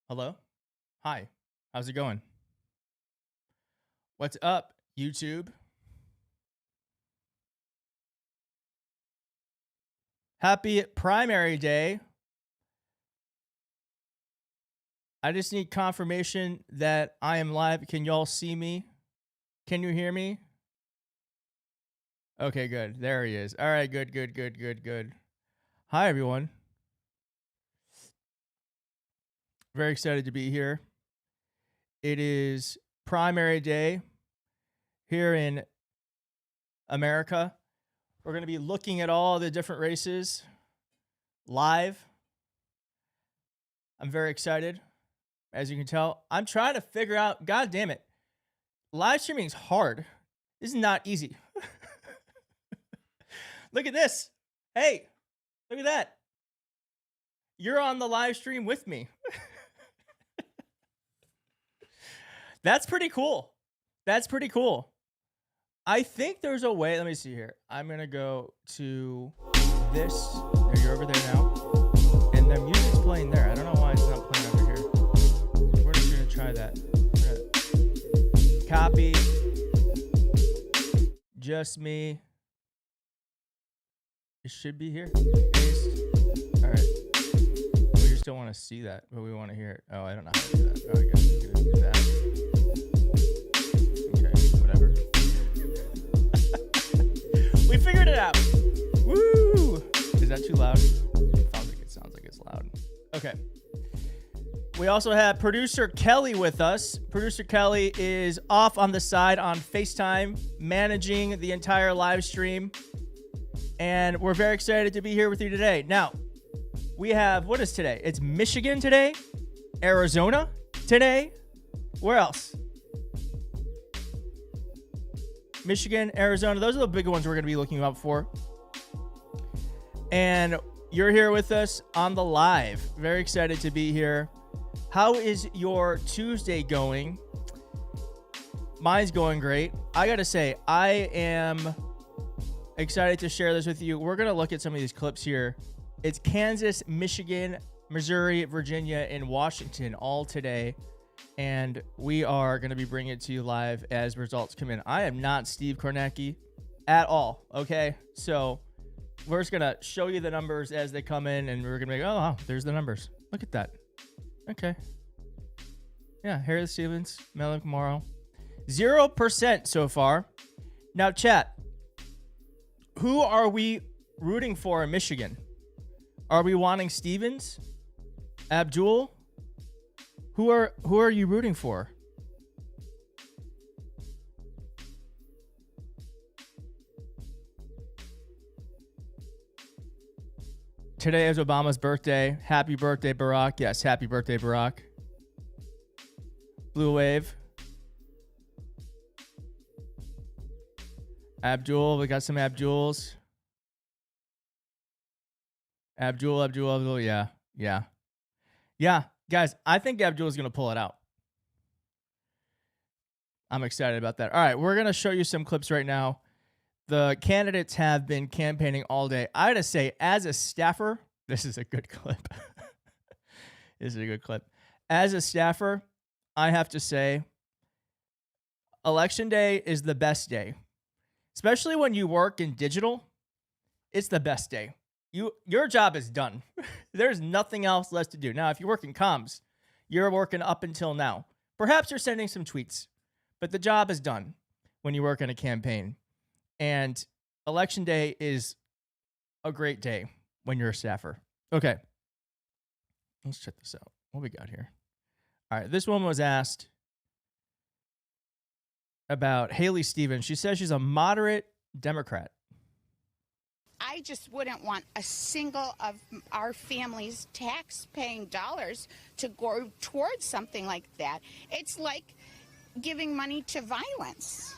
Hello? Hi. How's it going? What's up, YouTube? Happy primary day. I just need confirmation that I am live. Can y'all see me? Can you hear me? Okay, good. There he is. All right, good. Hi, everyone. Very excited to be here. It is primary day here in America. We're going to be looking at all the different races live. I'm very excited. As you can tell, I'm trying to figure out, God damn it, live streaming is hard. This is not easy. Look at this. Hey, look at that. You're on the live stream with me. That's pretty cool. That's pretty cool. I think there's a way. Let me see here. I'm going to go to this. There, you're over there now. And the music's playing there. I don't know why it's not playing over here. We're just going to try that. Copy. Just me. It should be here. Paste. All right. We just don't want to see that, but we want to hear it. Oh, I don't know how to do that. Oh, I guess we're going to do that. Okay, whatever. We figured it out. Woo! Is that too loud? Sounds like it's loud. Okay. We also have producer Kelly with us. Producer Kelly is off on the side on FaceTime, managing the entire live stream. And we're very excited to be here with you today. Now, we have, what is today? It's Michigan today, Arizona today. Where else? Michigan, Arizona. Those are the big ones we're going to be looking out for. And you're here with us on the live. Very excited to be here. How is your Tuesday going? Mine's going great. I got to say, I am excited to share this with you. We're going to look at some of these clips here. It's Kansas, Michigan, Missouri, Virginia, and Washington all today. And we are going to be bringing it to you live as results come in. I am not Steve Kornacki at all, okay? So we're just going to show you the numbers as they come in, and we're going to be like, oh, wow, there's the numbers. Look at that. Okay. Yeah, Harry Stevens, Melvin Morrow. 0% so far. Now, chat, who are we rooting for in Michigan? Are we wanting Stevens? Abdul? Who are you rooting for? Today is Obama's birthday. Happy birthday, Barack. Yes, happy birthday, Barack. Blue Wave. Abdul, we got some Abduls. Abdul, yeah. Guys, I think Abdul is going to pull it out. I'm excited about that. All right, we're going to show you some clips right now. The candidates have been campaigning all day. I gotta say, as a staffer, this is a good clip. This is a good clip. As a staffer, I have to say, election day is the best day. Especially when you work in digital, it's the best day. Your job is done. There's nothing else left to do. Now, if you work in comms, you're working up until now. Perhaps you're sending some tweets, but the job is done when you work in a campaign. And election day is a great day when you're a staffer. Okay. Let's check this out. What we got here? All right. This one was asked about Haley Stevens. She says she's a moderate Democrat. I just wouldn't want a single of our family's tax-paying dollars to go towards something like that. It's like giving money to violence.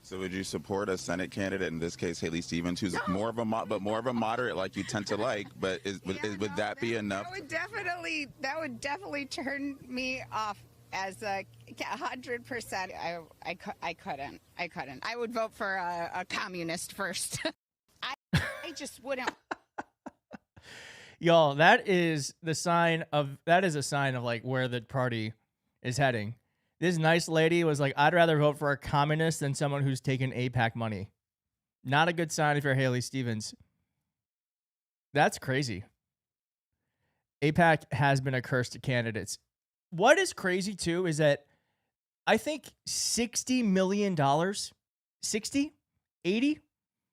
So would you support a Senate candidate, in this case Haley Stevens, who's more of a moderate like you tend to like, but would that be enough? That would definitely turn me off as a 100%. I couldn't. I would vote for a communist first. I just wouldn't. Y'all, that is a sign of like where the party is heading. This nice lady was like, I'd rather vote for a communist than someone who's taken AIPAC money. Not a good sign if you're Haley Stevens. That's crazy. AIPAC has been a curse to candidates. What is crazy too is that I think $60 million, 60, 80,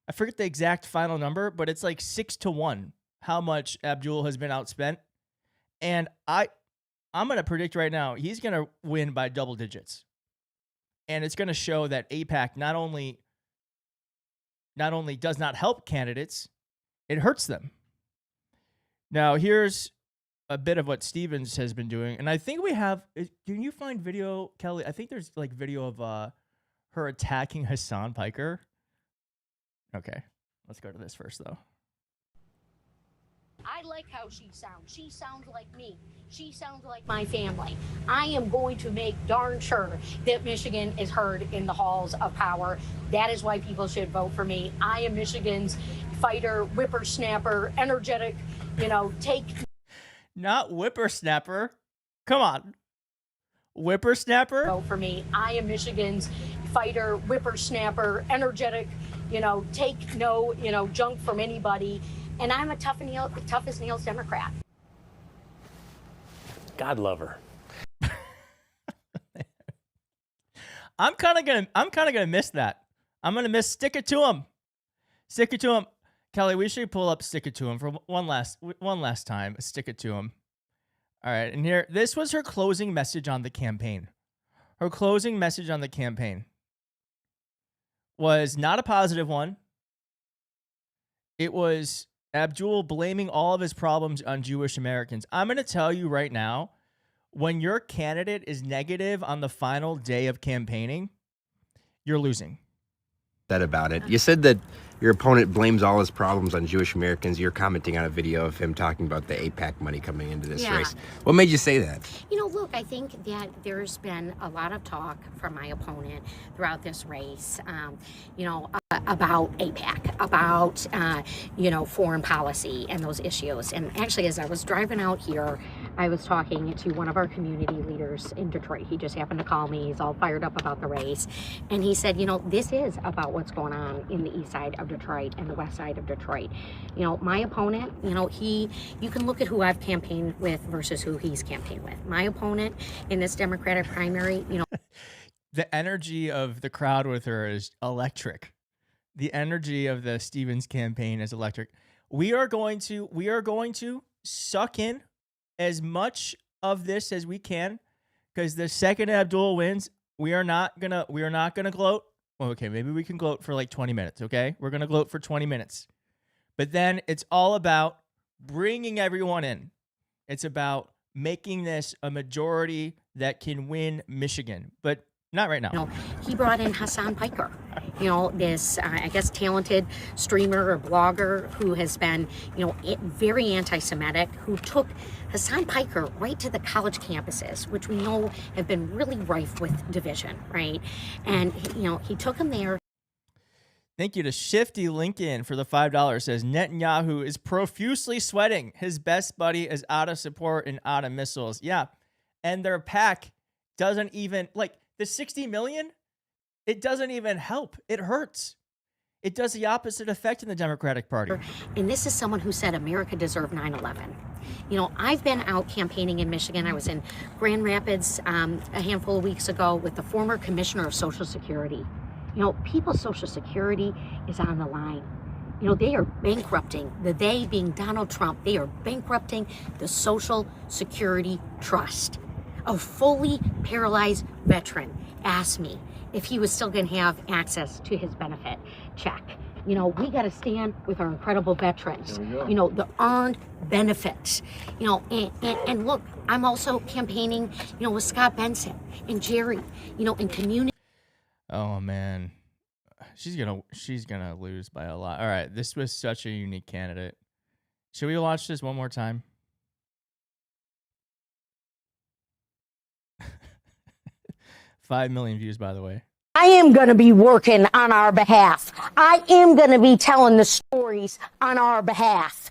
I forget the exact final number, but it's like 6-1 how much Abdul has been outspent. And I'm going to predict right now, he's going to win by double digits. And it's going to show that AIPAC not only does not help candidates, it hurts them. Now, here's a bit of what Stevens has been doing. And I think we have, can you find video, Kelly? I think there's like video of her attacking Hassan Piker. Okay, let's go to this first, though. I like how she sounds. She sounds like me. She sounds like my family. I am going to make darn sure that Michigan is heard in the halls of power. That is why people should vote for me. I am Michigan's fighter, whippersnapper, energetic, take... Not whippersnapper. Come on. Whippersnapper? Vote for me. I am Michigan's fighter, whippersnapper, energetic, take no, junk from anybody. And I'm a tough as nails Democrat. God love her. I'm kind of gonna miss that. I'm gonna miss stick it to him. Stick it to him. Kelly, we should pull up stick it to him for one last time. Stick it to him. All right, and here, this was her closing message on the campaign. Her closing message on the campaign was not a positive one. It was Abdul blaming all of his problems on Jewish Americans. I'm going to tell you right now, when your candidate is negative on the final day of campaigning, you're losing. That about it. You said that your opponent blames all his problems on Jewish Americans. You're commenting on a video of him talking about the AIPAC money coming into this race. What made you say that? Look, I think that there's been a lot of talk from my opponent throughout this race, about AIPAC, about, foreign policy and those issues. And actually, as I was driving out here, I was talking to one of our community leaders in Detroit. He just happened to call me. He's all fired up about the race. And he said, this is about what's going on in the east side of Detroit and the west side of Detroit. My opponent, you can look at who I've campaigned with versus who he's campaigned with. My opponent in this Democratic primary, The energy of the crowd with her is electric. The energy of the Stevens campaign is electric. We are going to suck in as much of this as we can, because the second Abdul wins, we are not gonna gloat. Well, okay, maybe we can gloat for like 20 minutes. Okay, we're gonna gloat for 20 minutes, but then it's all about bringing everyone in. It's about making this a majority that can win Michigan, but not right now. He brought in Hassan Piker, this, I guess, talented streamer or blogger who has been, very anti-Semitic, who took Hassan Piker right to the college campuses, which we know have been really rife with division, right? And, he took him there. Thank you to Shifty Lincoln for the $5. Says Netanyahu is profusely sweating. His best buddy is out of support and out of missiles. Yeah. And their PAC doesn't even, like, the 60 million, it doesn't even help. It hurts. It does the opposite effect in the Democratic Party. And this is someone who said America deserved 9/11. I've been out campaigning in Michigan. I was in Grand Rapids a handful of weeks ago with the former commissioner of Social Security. People's Social Security is on the line. They are bankrupting, they being Donald Trump, they are bankrupting the Social Security Trust. A fully paralyzed veteran asked me if he was still going to have access to his benefit check. We got to stand with our incredible veterans, the earned benefits, and look, I'm also campaigning, with Scott Benson and Jerry, in community. Oh man, she's gonna lose by a lot. All right, this was such a unique candidate. Should we watch this one more time? 5 million views, by the way. I am going to be working on our behalf. I am going to be telling the stories on our behalf.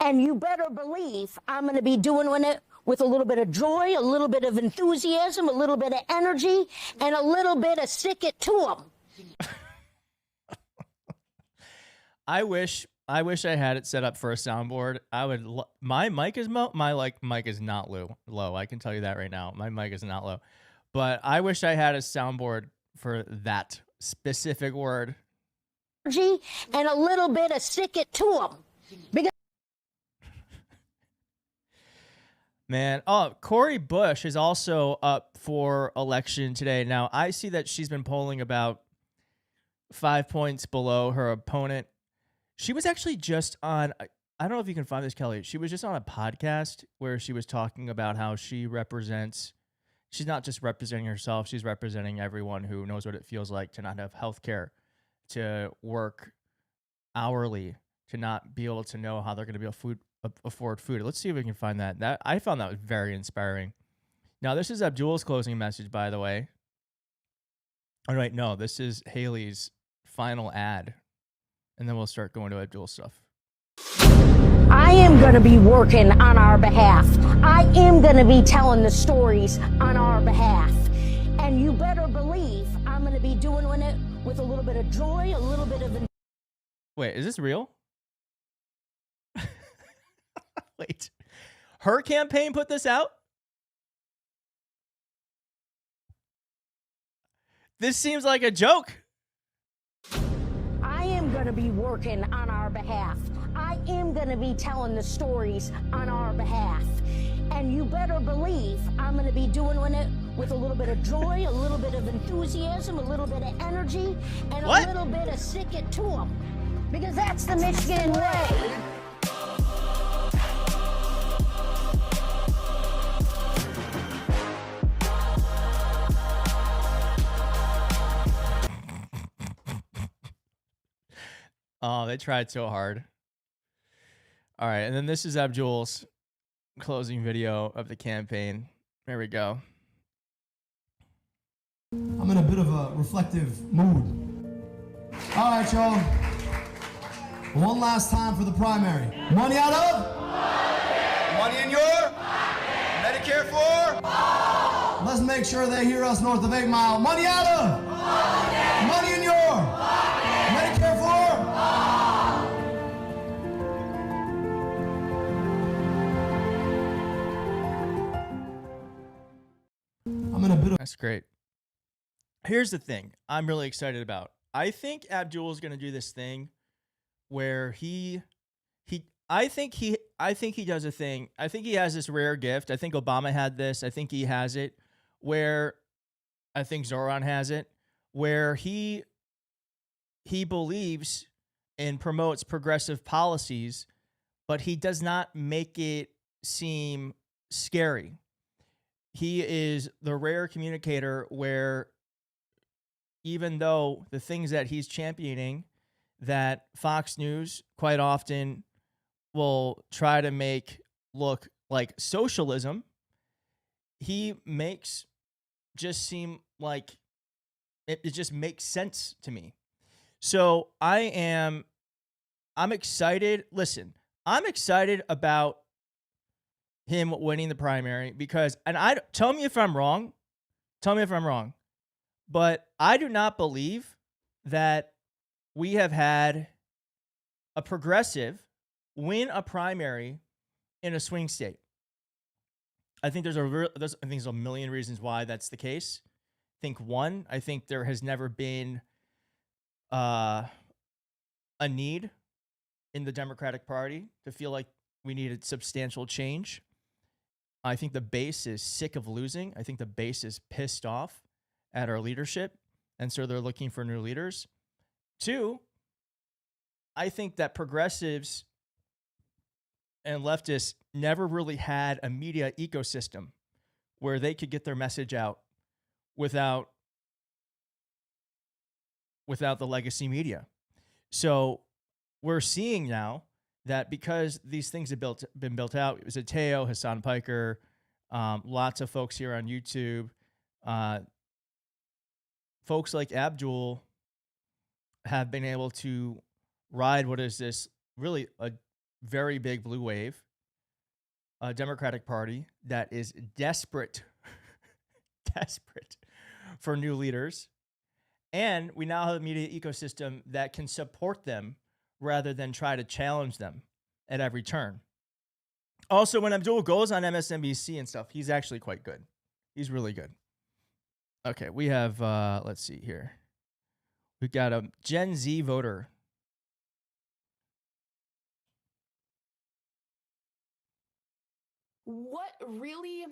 And you better believe I'm going to be doing it with a little bit of joy, a little bit of enthusiasm, a little bit of energy, and a little bit of stick it to them. I wish I had it set up for a soundboard. I would. My mic is mic is not low. I can tell you that right now. My mic is not low, but I wish I had a soundboard for that specific word. Energy and a little bit of stick it to them. Because Man, Cori Bush is also up for election today. Now, I see that she's been polling about 5 points below her opponent. She was actually just on, I don't know if you can find this, Kelly. She was just on a podcast where she was talking about how she's not just representing herself, she's representing everyone who knows what it feels like to not have health care, to work hourly, to not be able to know how they're going to be able to afford food. Let's see if we can find that. I found that was very inspiring. Now, this is Abdul's closing message, by the way. All right, no, this is Haley's final ad, and then we'll start going to Abdul's stuff. I am going to be working on our behalf. I am going to be telling the stories on our behalf. And you better believe I'm going to be doing it with a little bit of joy, a little bit of... Wait, is this real? Wait, her campaign put this out? This seems like a joke. I am going to be working on our behalf. I am going to be telling the stories on our behalf. And you better believe I'm going to be doing it with a little bit of joy, a little bit of enthusiasm, a little bit of energy, and a little bit of stick it to them. Because that's the Michigan way. Oh, they tried so hard. All right, and then this is Abdul's closing video of the campaign. There we go. I'm in a bit of a reflective mood. All right, y'all. One last time for the primary. Money out of? Money in your? Medicare for? Let's make sure they hear us north of 8 Mile. Money out of? Money in your? Medicare for? I'm in a bit of... That's great. Here's the thing I'm really excited about. I think Abdul is going to do this thing where I think he does a thing. I think he has this rare gift. I think Obama had this. I think he has it where I think Zoran has it, where he believes and promotes progressive policies, but he does not make it seem scary. He is the rare communicator where even though the things that he's championing that Fox News quite often will try to make look like socialism, he makes just seem like it just makes sense to me. So I'm excited. Listen, I'm excited about him winning the primary because, and tell me if I'm wrong, but I do not believe that we have had a progressive win a primary in a swing state. I think there's a million reasons why that's the case. I think there has never been a need in the Democratic Party to feel like we needed substantial change. I think the base is sick of losing. I think the base is pissed off at our leadership, and so they're looking for new leaders. 2, I think that progressives and leftists never really had a media ecosystem where they could get their message out without the legacy media. So we're seeing now that because these things have been built out, it was Teo, Hassan Piker, lots of folks here on YouTube, folks like Abdul have been able to ride what is this really very big blue wave, a Democratic Party that is desperate, desperate for new leaders. And we now have a media ecosystem that can support them rather than try to challenge them at every turn. Also, when Abdul goes on MSNBC and stuff, he's actually quite good. He's really good. Okay, we have, let's see here. We've got a Gen Z voter. What really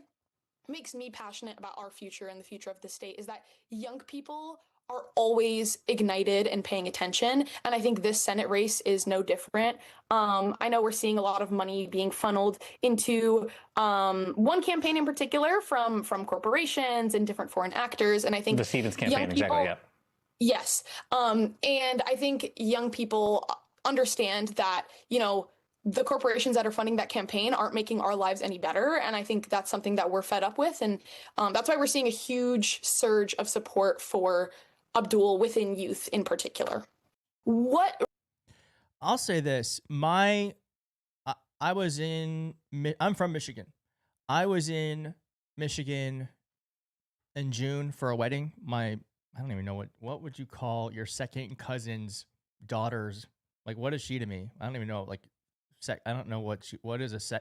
makes me passionate about our future and the future of the state is that young people are always ignited and paying attention. And I think this Senate race is no different. I know we're seeing a lot of money being funneled into one campaign in particular from corporations and different foreign actors. And I think the Stevens campaign, exactly, yeah. Yes. And I think young people understand that, you know, the corporations that are funding that campaign aren't making our lives any better. And I think that's something that we're fed up with. And that's why we're seeing a huge surge of support for Abdul within youth in particular. I'll say this. I'm from Michigan. I was in Michigan in June for a wedding. I don't even know what would you call your second cousin's daughter's, like, what is she to me? I don't even know. Like, I don't know what is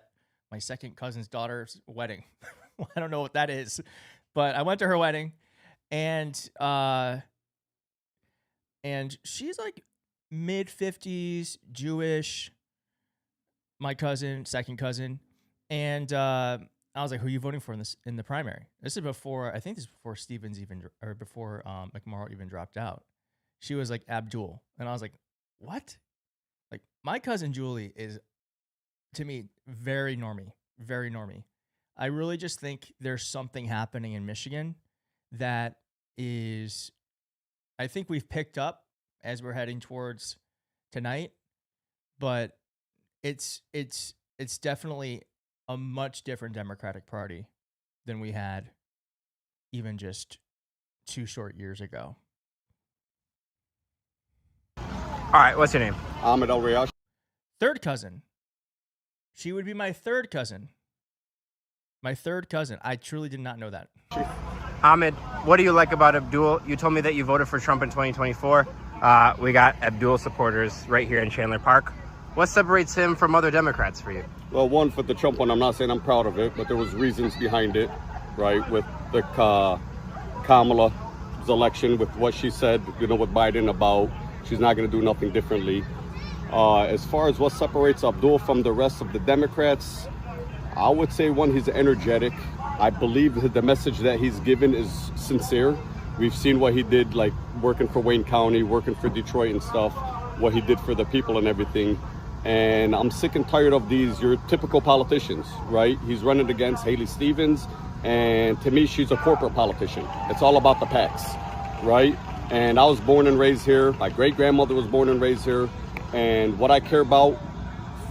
my second cousin's daughter's wedding. I don't know what that is, but I went to her wedding, and she's like mid-50s, Jewish, my second cousin. And I was like, who are you voting for in the primary? This is before Stevens before McMorrow even dropped out. She was like, Abdul. And I was like, what? Like, my cousin Julie is, to me, very normy, very normy. I really just think there's something happening in Michigan that is, I think we've picked up as we're heading towards tonight, but it's definitely a much different Democratic Party than we had even just 2 short years ago. All right, what's your name? Ahmed El Riyash. Third cousin. She would be my third cousin. My third cousin. I truly did not know that. Ahmed, what do you like about Abdul? You told me that you voted for Trump in 2024. We got Abdul supporters right here in Chandler Park. What separates him from other Democrats for you? Well, one, for the Trump one, I'm not saying I'm proud of it, but there was reasons behind it, right? With the Kamala's election, with what she said, with Biden about she's not going to do nothing differently. As far as what separates Abdul from the rest of the Democrats, I would say, one, he's energetic. I believe that the message that he's given is sincere. We've seen what he did, like working for Wayne County, working for Detroit and stuff, what he did for the people and everything. And I'm sick and tired of your typical politicians, right? He's running against Haley Stevens, and to me, she's a corporate politician. It's all about the PACs, right? And I was born and raised here. My great-grandmother was born and raised here. And what I care about,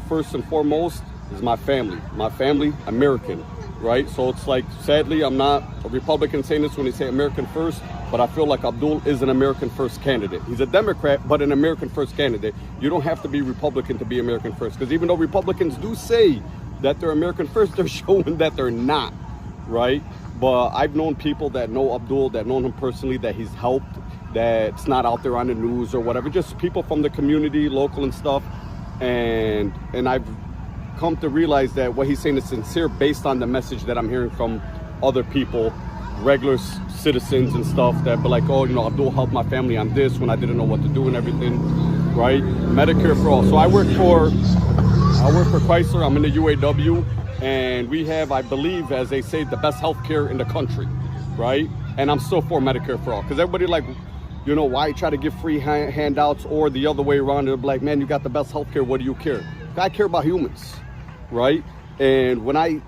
first and foremost, is my family. My family, American, right? So it's like, sadly, I'm not a Republican saying this when they say American first, but I feel like Abdul is an American first candidate. He's a Democrat, but an American first candidate. You don't have to be Republican to be American first, because even though Republicans do say that they're American first, they're showing that they're not, right? But I've known people that know Abdul, that know him personally, that he's helped, that's not out there on the news or whatever, just people from the community, local and stuff. And I've come to realize that what he's saying is sincere based on the message that I'm hearing from other people, regular citizens and stuff, that be like, oh, Abdul helped my family on this when I didn't know what to do and everything, right? Medicare for all. So I work for Chrysler. I'm in the UAW, and we have, I believe, as they say, the best healthcare in the country, right? And I'm still for Medicare for all, because everybody like, why try to give free handouts, or the other way around? They're like, man, you got the best healthcare. What do you care? I care about humans, right? And when I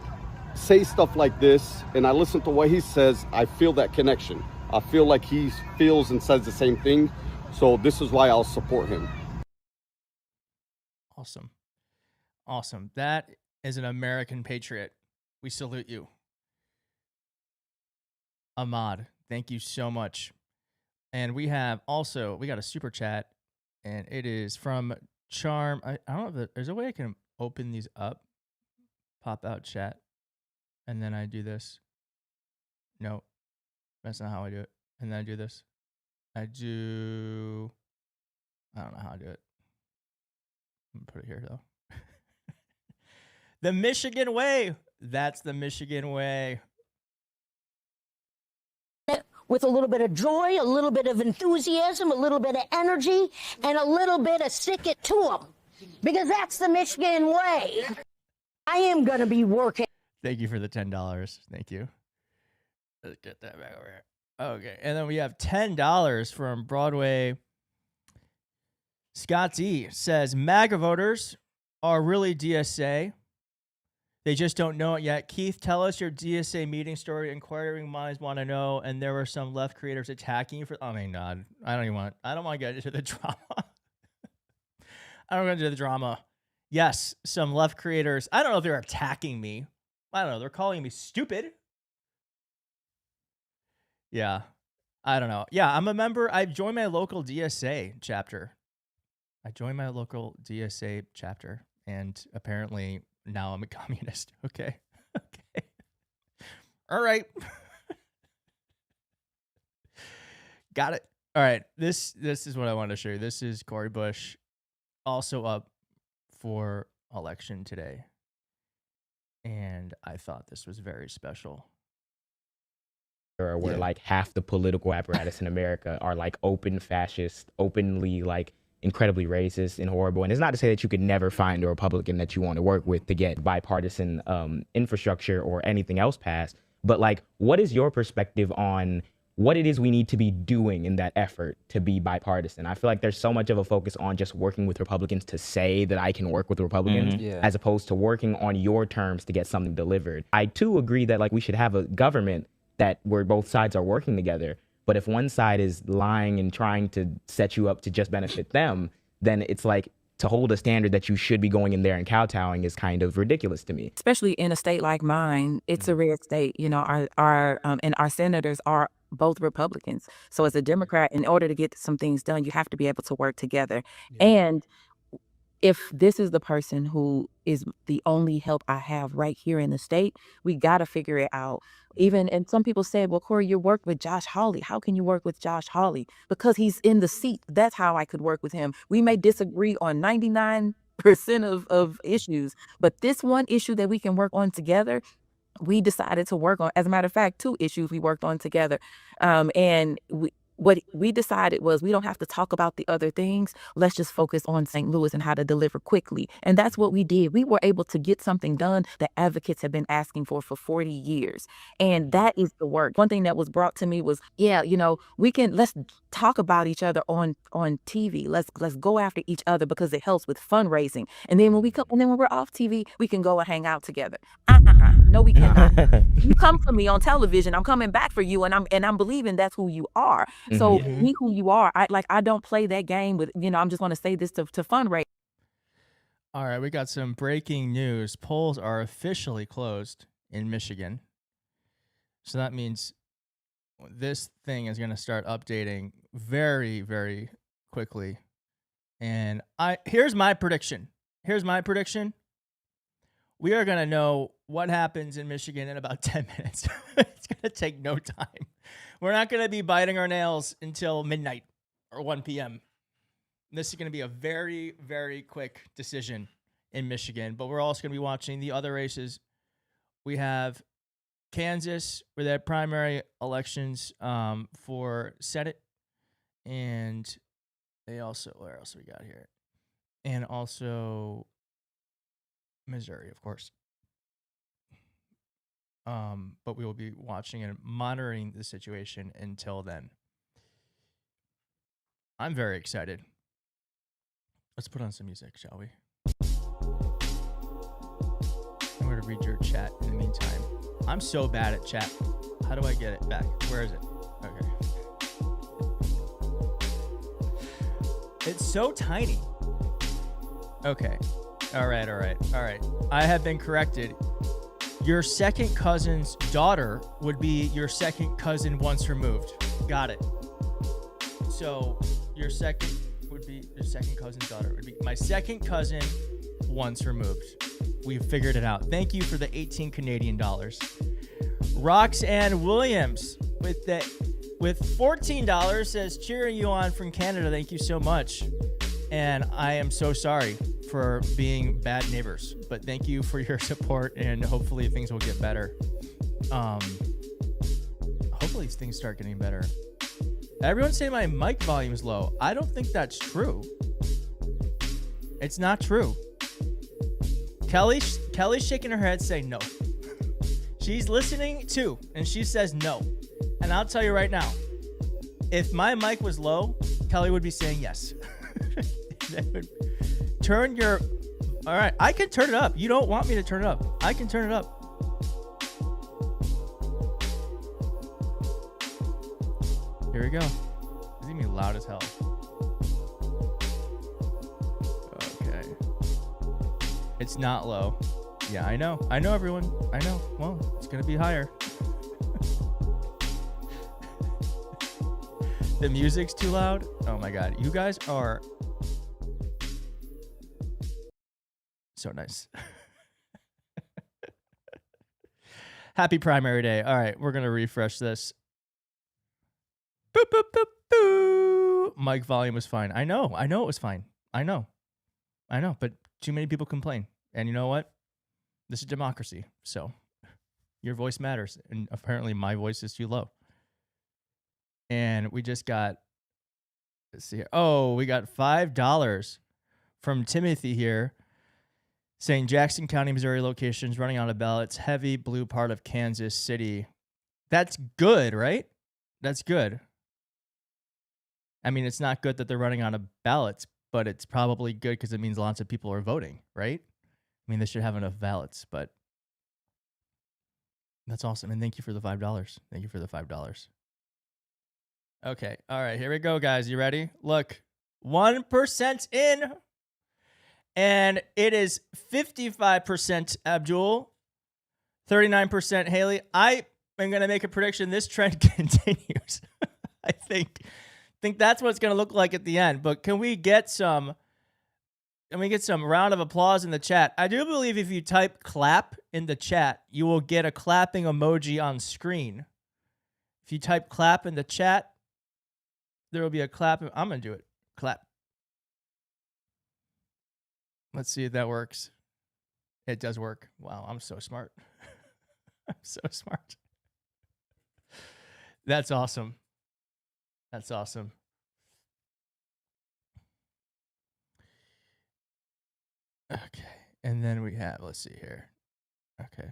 say stuff like this and I listen to what he says, I feel that connection. I feel like he feels and says the same thing. So this is why I'll support him. Awesome. That is an American patriot. We salute you. Ahmad, thank you so much. And we got a super chat, and it is from Charm. I don't know if there's a way I can open these up, pop out chat, and then I do this. No, that's not how I do it. And then I do this. I don't know how I do it. I'm gonna put it here though. The Michigan way. That's the Michigan way. With a little bit of joy, a little bit of enthusiasm, a little bit of energy, and a little bit of stick it to them. Because that's the Michigan way. I am going to be working. Thank you for the $10. Thank you. Let's get that back over here. Okay. And then we have $10 from Broadway. Scott D says, MAGA voters are really DSA. They just don't know it yet. Keith, tell us your DSA meeting story. Inquiring minds want to know. And there were some left creators attacking you for. Oh my God, I don't want to get into the drama. I don't want to get into the drama. Yes, some left creators. I don't know if they're attacking me. I don't know. They're calling me stupid. Yeah, I don't know. Yeah, I'm a member. I joined my local DSA chapter. And apparently now I'm a communist. Okay. All right. Got it. All right. This is what I wanted to show you. This is Cori Bush, also up for election today. And I thought this was very special. Where like half the political apparatus in America are like open fascist, openly like incredibly racist and horrible. And it's not to say that you could never find a Republican that you want to work with to get bipartisan infrastructure or anything else passed. But like, what is your perspective on what it is we need to be doing in that effort to be bipartisan? I feel like there's so much of a focus on just working with Republicans to say that I can work with Republicans, as opposed to working on your terms to get something delivered. I too agree that like we should have a government that where both sides are working together. But if one side is lying and trying to set you up to just benefit them, then it's like to hold a standard that you should be going in there and kowtowing is kind of ridiculous to me. Especially in a state like mine, it's a red state. You know, our senators are both Republicans. So as a Democrat, in order to get some things done, you have to be able to work together. And if this is the person who is the only help I have right here in the state, we got to figure it out. And some people say, well, Cori, you worked with Josh Hawley. How can you work with Josh Hawley? Because he's in the seat. That's how I could work with him. We may disagree on 99% of issues, but this one issue that we can work on together, we decided to work on. As a matter of fact, 2 issues we worked on together. What we decided was we don't have to talk about the other things. Let's just focus on St. Louis and how to deliver quickly. And that's what we did. We were able to get something done that advocates have been asking for 40 years. And that is the work. One thing that was brought to me was, let's talk about each other on TV. Let's go after each other because it helps with fundraising. And then when we're off TV, we can go and hang out together. No, we cannot. You come for me on television, I'm coming back for you, and I'm believing that's who you are. So be who you are. I don't play that game with, I'm just going to say this to fundraise. All right, we got some breaking news. Polls are officially closed in Michigan. So that means this thing is going to start updating very, very quickly. And here's my prediction. We are going to know what happens in Michigan in about 10 minutes. It's going to take no time. We're not going to be biting our nails until midnight or 1 p.m. This is going to be a very, very quick decision in Michigan. But we're also going to be watching the other races. We have Kansas, where they had primary elections for Senate. And they also, where else we got here? And also Missouri, of course. But we will be watching and monitoring the situation until then. I'm very excited. Let's put on some music, shall we? I'm going to read your chat in the meantime. I'm so bad at chat. How do I get it back? Where is it? Okay. It's so tiny. Okay. All right. I have been corrected. Your second cousin's daughter would be your second cousin once removed. Got it. So your second cousin's daughter would be my second cousin once removed. We figured it out. Thank you for the 18 Canadian dollars. Roxanne Williams with $14 says, cheering you on from Canada. Thank you so much. And I am so sorry for being bad neighbors, but thank you for your support, and hopefully things will get better. Hopefully things start getting better. Everyone's saying my mic volume is low. I don't think that's true. It's not true. Kelly's shaking her head saying no. She's listening too, and she says no. And I'll tell you right now, if my mic was low, Kelly would be saying yes. Turn your... All right, I can turn it up. You don't want me to turn it up. I can turn it up. Here we go. It's gonna be loud as hell. Okay. It's not low. Yeah, I know. I know, everyone. I know. Well, it's gonna be higher. The music's too loud. Oh my God. You guys are so nice. Happy primary day. All right, we're gonna refresh this. Boop, boop, boop, boop. Mic volume was fine. I know it was fine. I know, but too many people complain. And you know what? This is democracy. So your voice matters. And apparently my voice is too low. And we just got, let's see here. Oh, we got $5 from Timothy here saying Jackson County, Missouri locations running out of ballots, heavy blue part of Kansas City. That's good, right? That's good. I mean, it's not good that they're running out of ballots, but it's probably good because it means lots of people are voting, right? I mean, they should have enough ballots, but that's awesome. And thank you for the $5. Thank you for the $5. Okay. All right. Here we go, guys. You ready? Look, 1% in, and it is 55% Abdul, 39% Haley. I am going to make a prediction. This trend continues. I think that's what it's going to look like at the end. But can we get some round of applause in the chat? I do believe if you type clap in the chat, you will get a clapping emoji on screen. If you type clap in the chat, there will be a clap. I'm going to do it. Clap. Let's see if that works. It does work. Wow, I'm so smart. I'm so smart. That's awesome. That's awesome. Okay. And then we have, let's see here. Okay.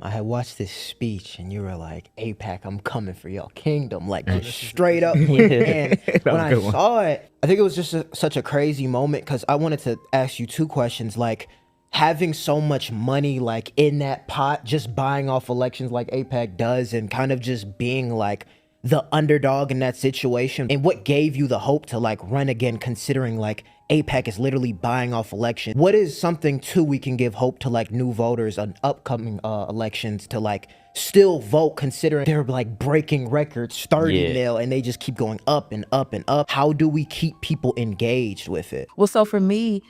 I had watched this speech and you were like, APAC, I'm coming for your kingdom. Like, just straight up. And when I saw it, I think it was just such a crazy moment because I wanted to ask you two questions. Like, having so much money, like, in that pot, just buying off elections like APAC does, and kind of just being like the underdog in that situation. And what gave you the hope to like run again, considering like APAC is literally buying off elections? What is something too we can give hope to like new voters on upcoming elections to like still vote, considering they're like breaking records, starting nil, and they just keep going up and up and up? How do we keep people engaged with it? Well, so for me,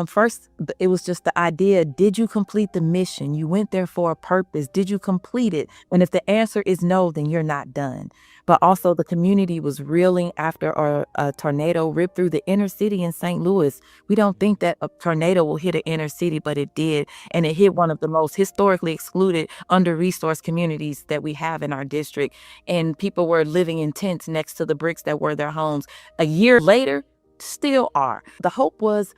first, it was just the idea, did you complete the mission? You went there for a purpose. Did you complete it? And if the answer is no, then you're not done. But also the community was reeling after a tornado ripped through the inner city in St. Louis. We don't think that a tornado will hit an inner city, but it did. And it hit one of the most historically excluded, under-resourced communities that we have in our district. And people were living in tents next to the bricks that were their homes. A year later, still are. The hope was,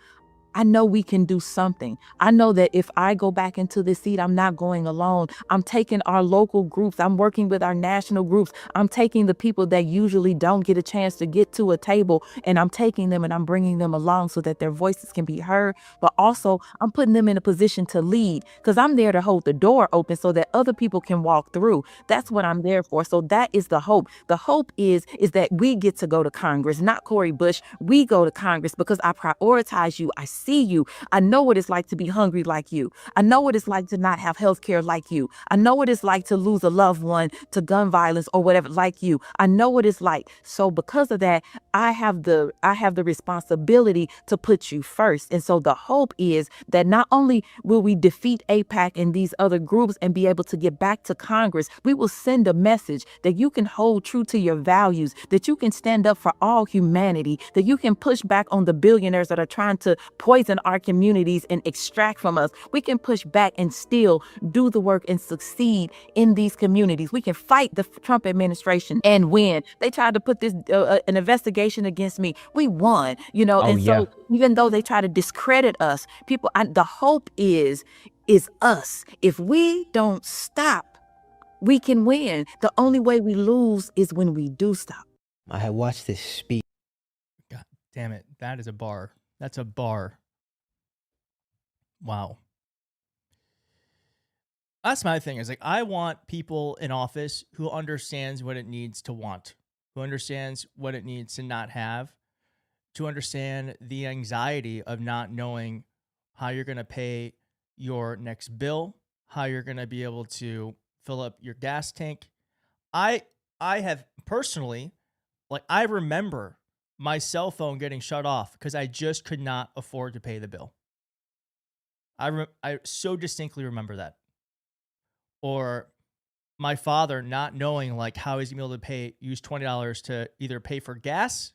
I know we can do something. I know that if I go back into this seat, I'm not going alone. I'm taking our local groups. I'm working with our national groups. I'm taking the people that usually don't get a chance to get to a table, and I'm taking them and I'm bringing them along so that their voices can be heard. But also I'm putting them in a position to lead, because I'm there to hold the door open so that other people can walk through. That's what I'm there for. So that is the hope. The hope is that we get to go to Congress, not Cori Bush. We go to Congress because I prioritize you. I see you. I know what it's like to be hungry like you. I know what it's like to not have health care like you. I know what it's like to lose a loved one to gun violence or whatever like you. I know what it's like. So because of that, I have the responsibility to put you first. And so the hope is that not only will we defeat AIPAC and these other groups and be able to get back to Congress, we will send a message that you can hold true to your values, that you can stand up for all humanity, that you can push back on the billionaires that are trying to poison our communities and extract from us. We can push back and still do the work and succeed in these communities. We can fight the Trump administration and win. They tried to put this an investigation against me. We won, so even though they try to discredit us, the hope is us. If we don't stop, we can win. The only way we lose is when we do stop. I had watched this speech. God damn it. That is a bar. That's a bar. Wow. That's my thing. Is like, I want people in office who understands what it needs to want, who understands what it needs to not have, to understand the anxiety of not knowing how you're going to pay your next bill, how you're going to be able to fill up your gas tank. I have personally, like, I remember my cell phone getting shut off because I just could not afford to pay the bill. I so distinctly remember that. Or my father not knowing like how he's gonna be able to use $20 to either pay for gas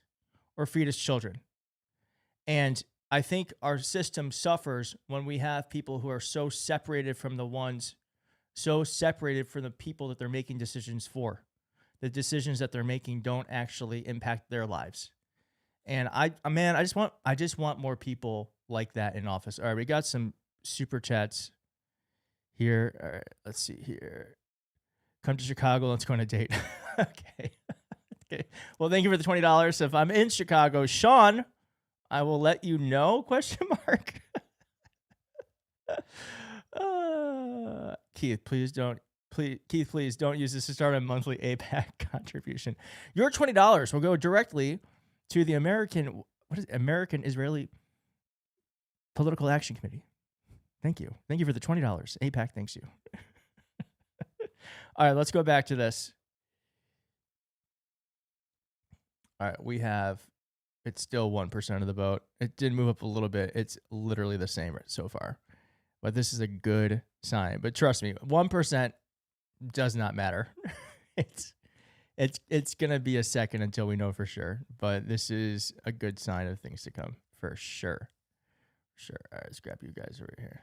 or feed his children. And I think our system suffers when we have people who are so separated from the people that they're making decisions for. The decisions that they're making don't actually impact their lives. And I just want more people like that in office. All right, we got some super chats here. All right, let's see here. Come to Chicago. Let's go on a date. Okay. Okay. Well, thank you for the $20. If I'm in Chicago, Sean, I will let you know, question mark. Keith, please don't use this to start a monthly AIPAC contribution. Your $20 will go directly to the American Israeli Political Action Committee. Thank you. Thank you for the $20. AIPAC thanks you. All right, let's go back to this. All right, it's still 1% of the vote. It did move up a little bit. It's literally the same so far. But this is a good sign. But trust me, 1% does not matter. It's going to be a second until we know for sure. But this is a good sign of things to come for sure. Sure. All right, let's grab you guys over here.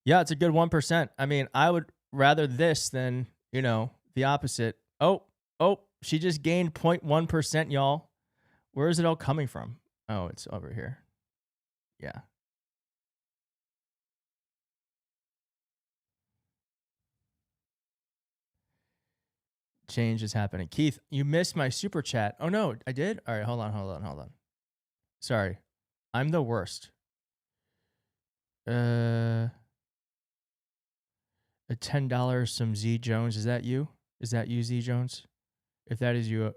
Yeah, it's a good 1%. I mean, I would rather this than, the opposite. Oh, she just gained 0.1%, y'all. Where is it all coming from? Oh, it's over here. Yeah. Change is happening. Keith, you missed my super chat. Oh, no, I did? All right, hold on. Sorry. I'm the worst. A $10 some Z Jones. Is that you? Is that you, Z Jones? If that is you,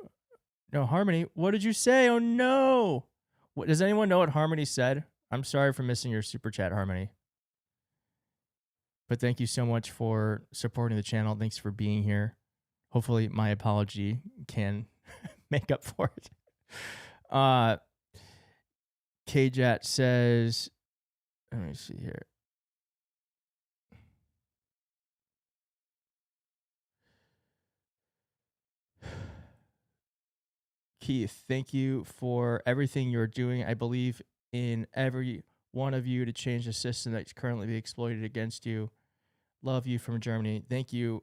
no, Harmony. What did you say? Oh no! Does anyone know what Harmony said? I'm sorry for missing your super chat, Harmony. But thank you so much for supporting the channel. Thanks for being here. Hopefully, my apology can make up for it. KJat says, let me see here. Keith, thank you for everything you're doing. I believe in every one of you to change the system that's currently being exploited against you. Love you from Germany. Thank you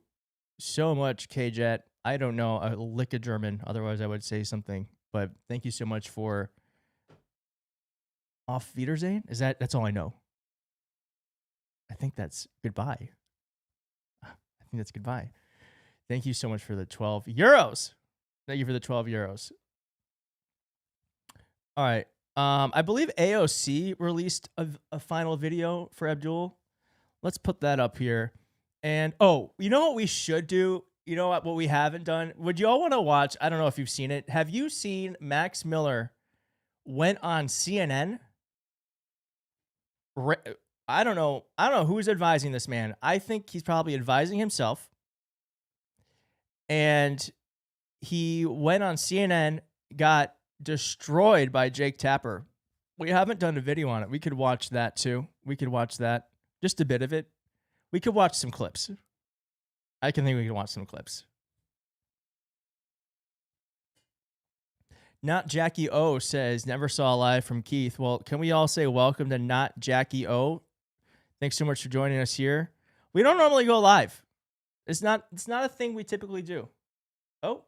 so much, KJet. I don't know a lick of German, otherwise I would say something. But thank you so much for Auf Wiedersehen. That's all I know. I think that's goodbye. Thank you so much for the 12 euros. Thank you for the 12 euros. All right. I believe AOC released a final video for Abdul. Let's put that up here. And, you know what we should do? You know what we haven't done? Would you all want to watch? I don't know if you've seen it. Have you seen Max Miller went on CNN? I don't know who's advising this man. I think he's probably advising himself. And he went on CNN, got destroyed by Jake Tapper. We haven't done a video on it. We could watch that too. We could watch that. Just a bit of it. We could watch some clips. I can think we can watch some clips. Not Jackie O says, never saw live from Keith. Well, can we all say welcome to Not Jackie O? Thanks so much for joining us here. We don't normally go live. It's not a thing we typically do. Oh,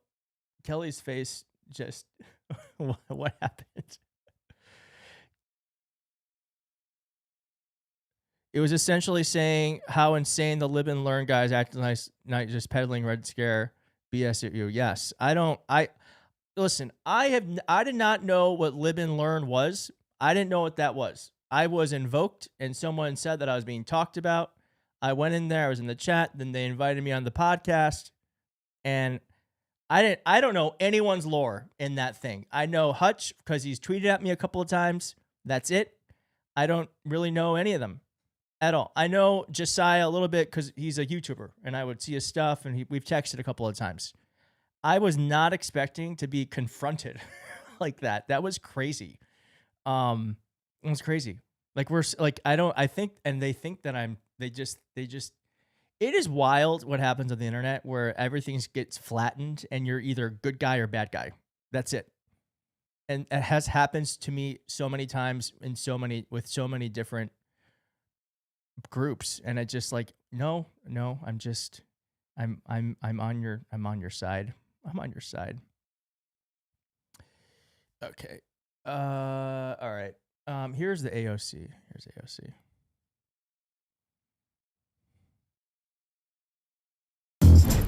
Kelly's face just, what happened? It was essentially saying how insane the live and learn guys acting like not just peddling Red Scare BS at you. Yes, listen. I did not know what live and learn was. I didn't know what that was. I was invoked, and someone said that I was being talked about. I went in there. I was in the chat. Then they invited me on the podcast, and I don't know anyone's lore in that thing. I know Hutch because he's tweeted at me a couple of times. That's it. I don't really know any of them at all. I know Josiah a little bit because he's a YouTuber, and I would see his stuff, and we've texted a couple of times. I was not expecting to be confronted like that. That was crazy. It was crazy. Like I think, and they think that they just, it is wild what happens on the internet where everything gets flattened and you're either good guy or bad guy. That's it. And it has happened to me so many times with so many different groups. And I just like, no, I'm on your side. I'm on your side. Okay. All right. Here's the AOC.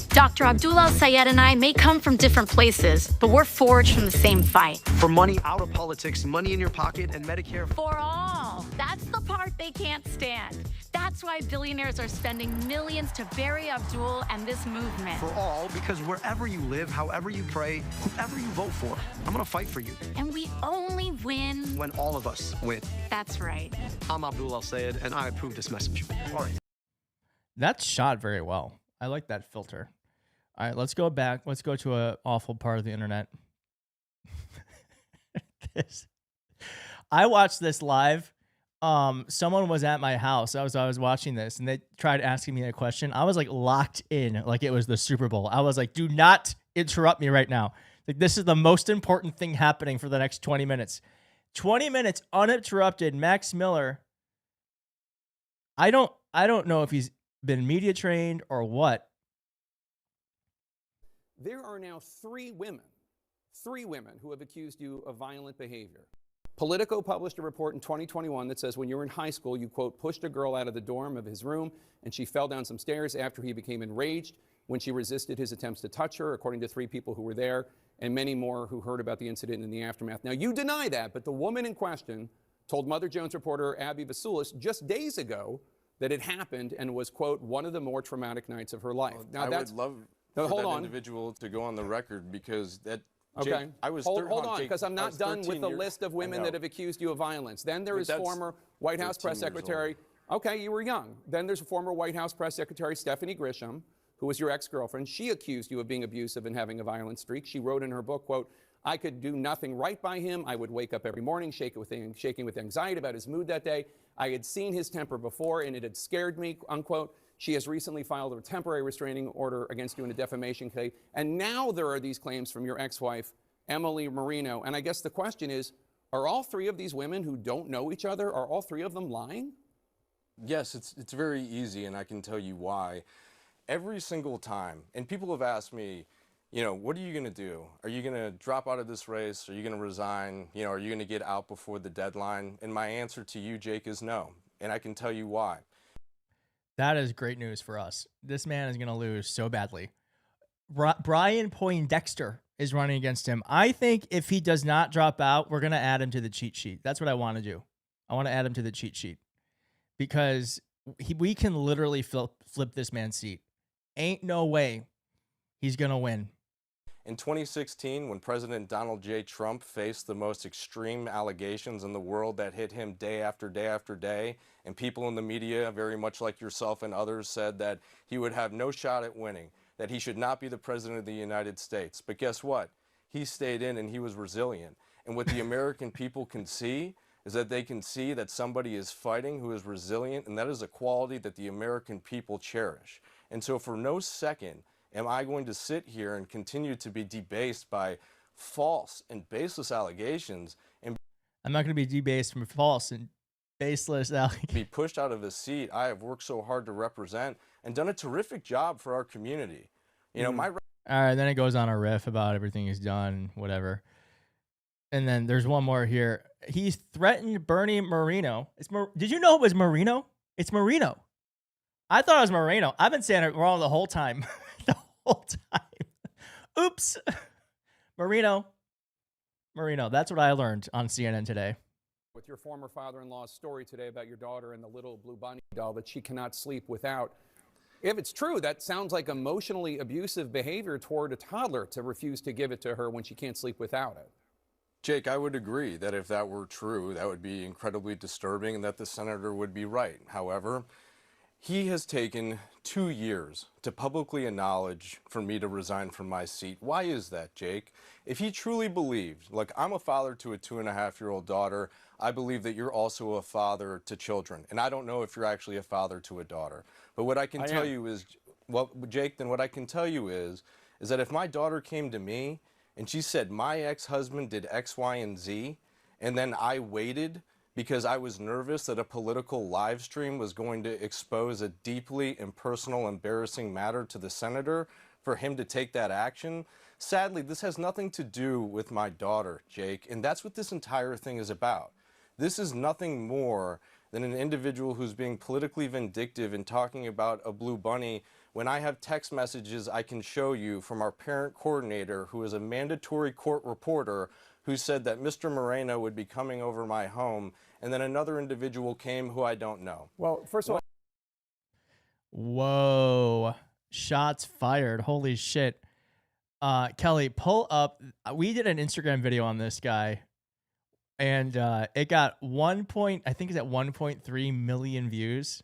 Dr. Abdullah Sayed and I may come from different places, but we're forged from the same fight. For money out of politics, money in your pocket, and Medicare For all. That's the part they can't stand. That's why billionaires are spending millions to bury Abdul and this movement. For all, because wherever you live, however you pray, whoever you vote for, I'm gonna fight for you. And we only win when all of us win. That's right. I'm Abdullah Sayed, and I approve this message. All right. That's shot very well. I like that filter. All right, let's go back. Let's go to an awful part of the internet. I watched this live. Someone was at my house. I was watching this, and they tried asking me a question. I was like locked in, like it was the Super Bowl. I was like, "Do not interrupt me right now. Like this is the most important thing happening for the next 20 minutes." 20 minutes uninterrupted. Max Miller. I don't know if he's been media trained or what. There are now three women who have accused you of violent behavior. Politico published a report in 2021 that says when you were in high school, you, quote, pushed a girl out of the dorm of his room and she fell down some stairs after he became enraged when she resisted his attempts to touch her, according to 3 people who were there and many more who heard about the incident in the aftermath. Now, you deny that, but the woman in question told Mother Jones reporter Abby Vasulis just days ago that it happened and was, quote, one of the more traumatic nights of her life. Well, now, I would love for hold that on. individual to go on the record because that. Okay. Jake, I was hold on, because I'm not done with the 13 list of women that have accused you of violence. Then there is former White House press secretary. Okay, you were young. Then there's a former White House press secretary, Stephanie Grisham, who was your ex-girlfriend. She accused you of being abusive and having a violent streak. She wrote in her book, quote, I could do nothing right by him. I would wake up every morning shaking with anxiety about his mood that day. I had seen his temper before, and it had scared me, unquote. She has recently filed a temporary restraining order against you in a defamation case. And now there are these claims from your ex-wife, Emily Marino. And I guess the question is, are all 3 of these women who don't know each other, are all 3 of them lying? Yes, it's very easy, and I can tell you why. Every single time, and people have asked me, you know, what are you going to do? Are you going to drop out of this race? Are you going to resign? You know, are you going to get out before the deadline? And my answer to you, Jake, is no. And I can tell you why. That is great news for us. This man is going to lose so badly. Brian Poindexter is running against him. I think if he does not drop out, we're going to add him to the cheat sheet. That's what I want to do. I want to add him to the cheat sheet because we can literally flip this man's seat. Ain't no way he's going to win. In 2016, when President Donald J. Trump faced the most extreme allegations in the world that hit him day after day after day, and people in the media, very much like yourself and others, said that he would have no shot at winning, that he should not be the President of the United States. But guess what? He stayed in and he was resilient. And what the American people can see is that they can see that somebody is fighting who is resilient, and that is a quality that the American people cherish. And so for no second am I going to sit here and continue to be debased by false and baseless allegations and I'm not going to be debased from false and baseless allegations. Be pushed out of a seat I have worked so hard to represent and done a terrific job for our community. You know, All right, then it goes on a riff about everything he's done, whatever. And then there's one more here. He threatened Bernie Moreno. Did you know it was Moreno? It's Moreno. I thought it was Moreno. I've been saying it wrong the whole time. The whole time. Oops. Moreno. That's what I learned on CNN today. With your former father-in-law's story today about your daughter and the little blue bunny doll that she cannot sleep without. If it's true, that sounds like emotionally abusive behavior toward a toddler to refuse to give it to her when she can't sleep without it. Jake, I would agree that if that were true, that would be incredibly disturbing and that the senator would be right. However, he has taken 2 years to publicly acknowledge for me to resign from my seat. Why is that, Jake? If he truly believed, like I'm a father to a 2.5-year-old daughter, I believe that you're also a father to children. And I don't know if you're actually a father to a daughter. But what I can tell you is, well, Jake, then what I can tell you is that if my daughter came to me and she said, my ex-husband did X, Y, and Z, and then I waited because I was nervous that a political live stream was going to expose a deeply impersonal, embarrassing matter to the senator for him to take that action. Sadly, this has nothing to do with my daughter, Jake, and that's what this entire thing is about. This is nothing more than an individual who's being politically vindictive and talking about a blue bunny when I have text messages I can show you from our parent coordinator, who is a mandatory court reporter, who said that Mr. Moreno would be coming over my home, and then another individual came who I don't know. Well, first of all, whoa, shots fired. Holy shit. Kelly, pull up. We did an Instagram video on this guy, and it got I think it's at 1.3 million views.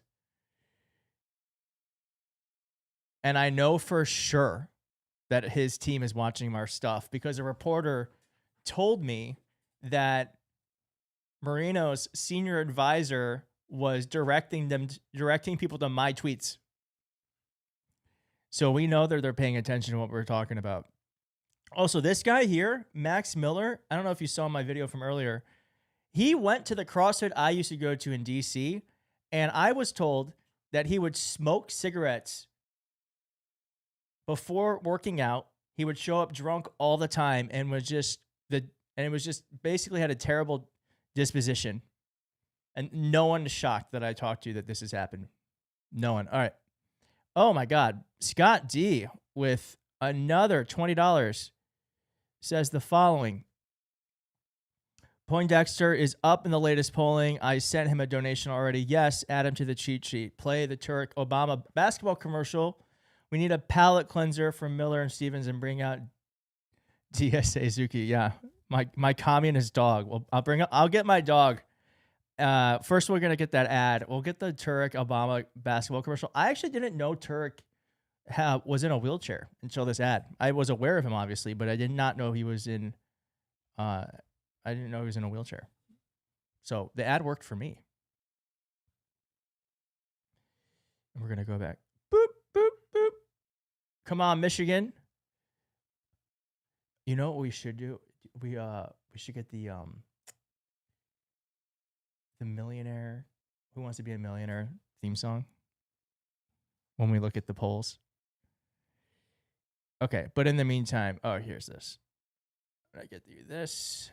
And I know for sure that his team is watching our stuff because a reporter told me that Moreno's senior advisor was directing people to my tweets. So we know that they're paying attention to what we're talking about. Also, this guy here, Max Miller, I don't know if you saw my video from earlier. He went to the CrossFit I used to go to in DC, and I was told that he would smoke cigarettes before working out. He would show up drunk all the time and it was just basically had a terrible disposition. And no one is shocked that I talked to you that this has happened. No one. All right. Oh my God. Scott D with another $20 says the following. Poindexter is up in the latest polling. I sent him a donation already. Yes, add him to the cheat sheet. Play the Turk Obama basketball commercial. We need a palate cleanser from Miller and Stevens and bring out DSA Zuki. Yeah, my communist dog. Well, I'll get my dog. First, we're gonna get that ad. We'll get the Turk Obama basketball commercial. I actually didn't know Turk was in a wheelchair until this ad. I was aware of him, obviously, but I did not know he was in. I didn't know he was in a wheelchair. So the ad worked for me. And we're gonna go back. Boop boop boop. Come on, Michigan. You know what we should do? We should get the millionaire, Who Wants to Be a Millionaire theme song when we look at the polls. Okay, but in the meantime, here's this. I get you this.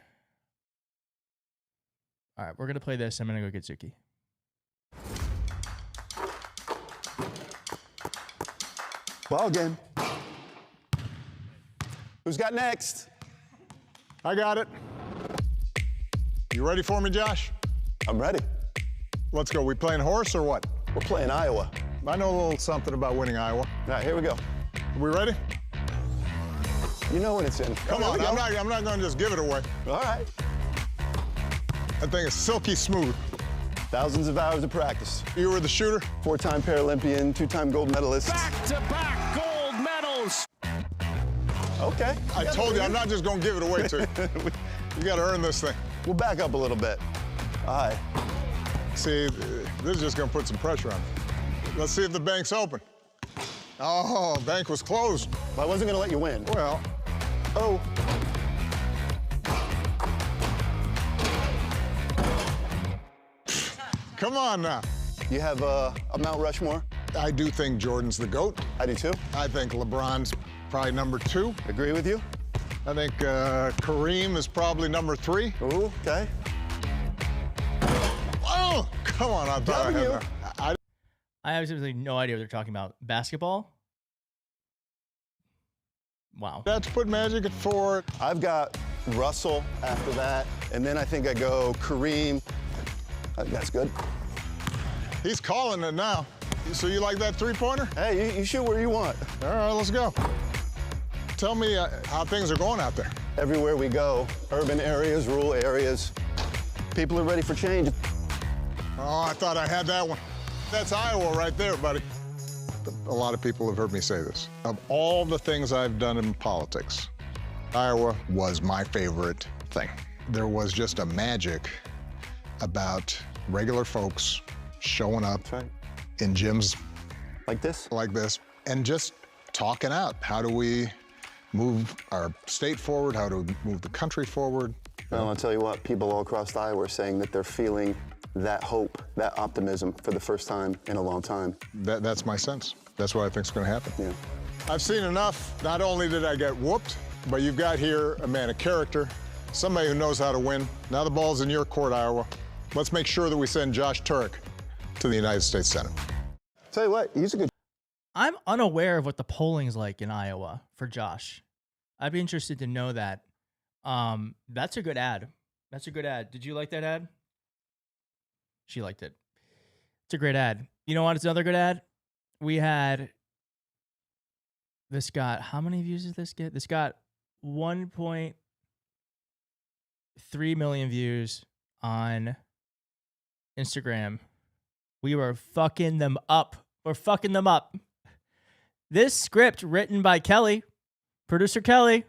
All right, we're gonna play this. I'm gonna go get Zuki. Ball game. Who's got next? I got it. You ready for me, Josh? I'm ready. Let's go. We playing horse or what? We're playing Iowa. I know a little something about winning Iowa. All right, here we go. Are we ready? You know when it's in. Come on, I'm not going to just give it away. All right. That thing is silky smooth. Thousands of hours of practice. You were the shooter? 4-time Paralympian, 2-time gold medalist. Back-to-back gold medals. Okay. I told you, I'm not just going to give it away to you. You got to earn this thing. We'll back up a little bit. All right. See, this is just going to put some pressure on me. Let's see if the bank's open. Oh, bank was closed. I wasn't going to let you win. Well. Oh. Come on now. You have a Mount Rushmore? I do think Jordan's the GOAT. I do too. I think LeBron's probably number 2. Agree with you. I think Kareem is probably number 3. Ooh, okay. Oh, come on. I thought I had that. I have absolutely no idea what they're talking about. Basketball? Wow. That's put Magic at 4. I've got Russell after that, and then I think I go Kareem. That's good. He's calling it now. So you like that three-pointer? Hey, you shoot where you want. All right, let's go. Tell me how things are going out there. Everywhere we go, urban areas, rural areas, people are ready for change. Oh, I thought I had that one. That's Iowa right there, buddy. A lot of people have heard me say this. Of all the things I've done in politics, Iowa was my favorite thing. There was just a magic about regular folks showing up in gyms like this, and just talking out. How do we move our state forward? How do we move the country forward? Well, I'll tell you what, people all across Iowa are saying that they're feeling that hope, that optimism for the first time in a long time. That's my sense. That's what I think is going to happen. Yeah. I've seen enough. Not only did I get whooped, but you've got here a man of character, somebody who knows how to win. Now the ball's in your court, Iowa. Let's make sure that we send Josh Turek to the United States Senate. Tell you what, he's a good. I'm unaware of what the polling's like in Iowa for Josh. I'd be interested to know that. That's a good ad. That's a good ad. Did you like that ad? She liked it. It's a great ad. You know what? It's another good ad. We had this got, how many views did this get? This got 1.3 million views on Instagram. We were fucking them up. We're fucking them up. This script written by Kelly, producer Kelly.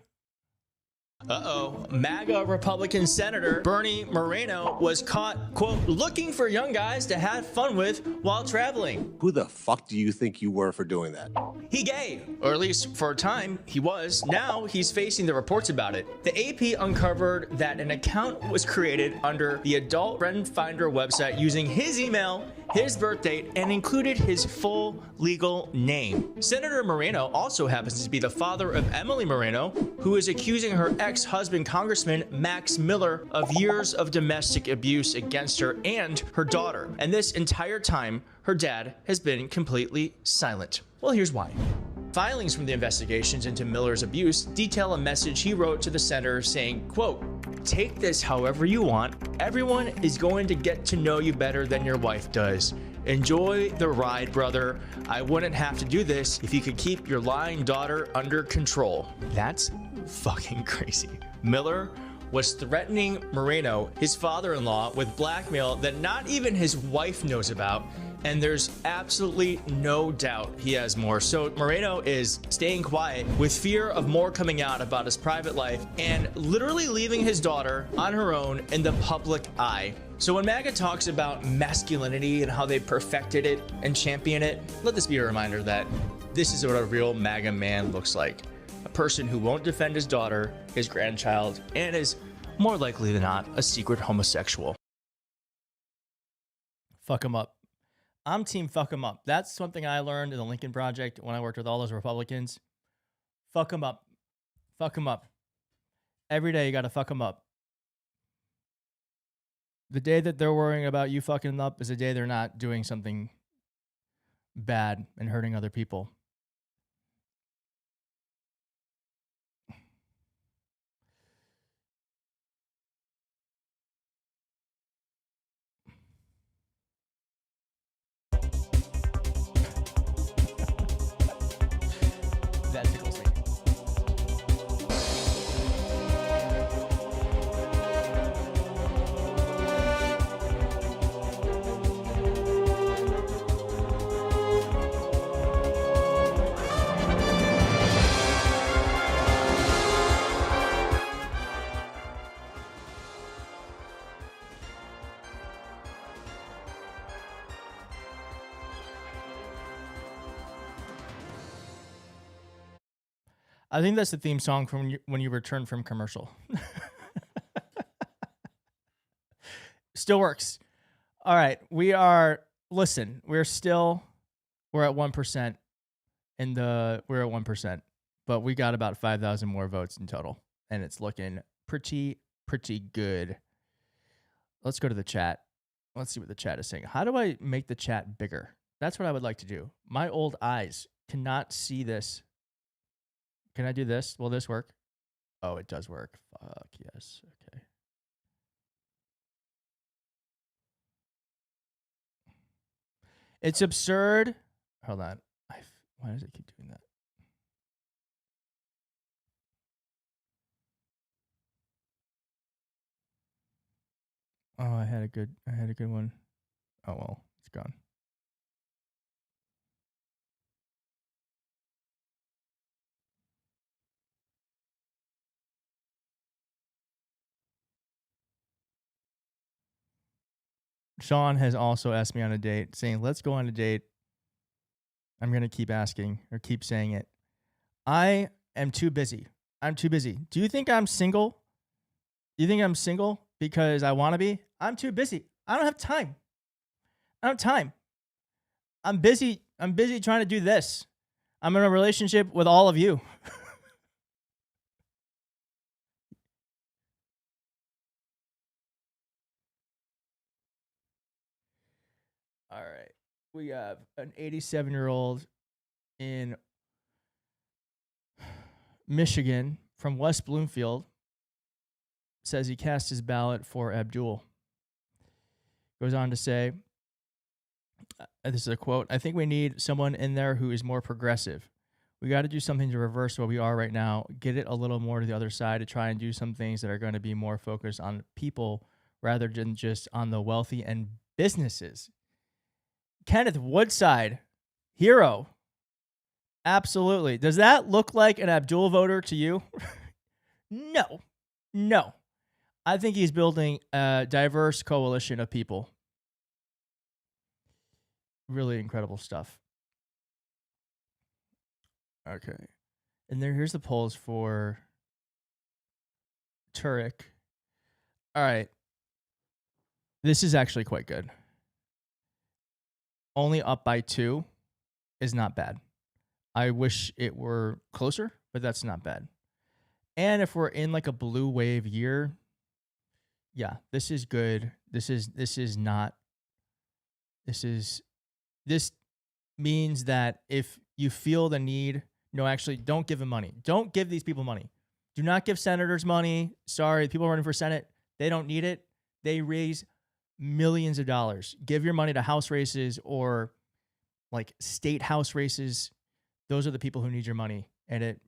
MAGA Republican Senator Bernie Moreno was caught, quote, looking for young guys to have fun with while traveling. Who the fuck do you think you were for doing that? He gay, or at least for a time he was. Now he's facing the reports about it. The AP uncovered that an account was created under the Adult Friend Finder website using his email, his birth date, and included his full legal name. Senator Moreno also happens to be the father of Emily Moreno, who is accusing her ex-husband, Congressman Max Miller, of years of domestic abuse against her and her daughter. And this entire time, her dad has been completely silent. Well, here's why. Filings from the investigations into Miller's abuse detail a message he wrote to the senator saying, quote, take this however you want. Everyone is going to get to know you better than your wife does. Enjoy the ride, brother. I wouldn't have to do this if you could keep your lying daughter under control. That's fucking crazy. Miller was threatening Moreno, his father-in-law, with blackmail that not even his wife knows about, and there's absolutely no doubt he has more. So Moreno is staying quiet with fear of more coming out about his private life and literally leaving his daughter on her own in the public eye. So when MAGA talks about masculinity and how they perfected it and champion it, let this be a reminder that this is what a real MAGA man looks like. A person who won't defend his daughter, his grandchild, and is more likely than not a secret homosexual. Fuck him up. I'm team fuck them up. That's something I learned in the Lincoln Project when I worked with all those Republicans. Fuck them up. Fuck them up. Every day you got to fuck them up. The day that they're worrying about you fucking them up is the day they're not doing something bad and hurting other people. I think that's the theme song from when you return from commercial. Still works. All right. We're at 1%. We're at 1%, but we got about 5,000 more votes in total, and it's looking pretty good. Let's go to the chat. Let's see what the chat is saying. How do I make the chat bigger? That's what I would like to do. My old eyes cannot see this. Can I do this? Will this work? Oh, it does work. Fuck yes. Okay. It's absurd. Hold on. Why does it keep doing that? Oh, I had a good one. Oh well, it's gone. Sean has also asked me on a date, saying, let's go on a date. I'm going to keep asking or keep saying it. I am too busy. I'm too busy. Do you think I'm single? Do you think I'm single because I want to be? I'm too busy. I don't have time. I don't have time. I'm busy. I'm busy trying to do this. I'm in a relationship with all of you. All right. We have an 87-year-old in Michigan from West Bloomfield. Says he cast his ballot for Abdul. Goes on to say, this is a quote, I think we need someone in there who is more progressive. We got to do something to reverse what we are right now, get it a little more to the other side to try and do some things that are going to be more focused on people rather than just on the wealthy and businesses. Kenneth Woodside, hero. Absolutely. Does that look like an Abdul voter to you? No. I think he's building a diverse coalition of people. Really incredible stuff. Okay. And here's the polls for Turek. All right. This is actually quite good. Only up by 2 is not bad. I wish it were closer, but that's not bad. And if we're in like a blue wave year, yeah, this is good. This means that if you feel the need, no, actually, don't give them money. Don't give these people money. Do not give senators money. Sorry, people running for Senate, they don't need it. They raise millions of dollars. Give your money to house races or like state house races. Those are the people who need your money. And it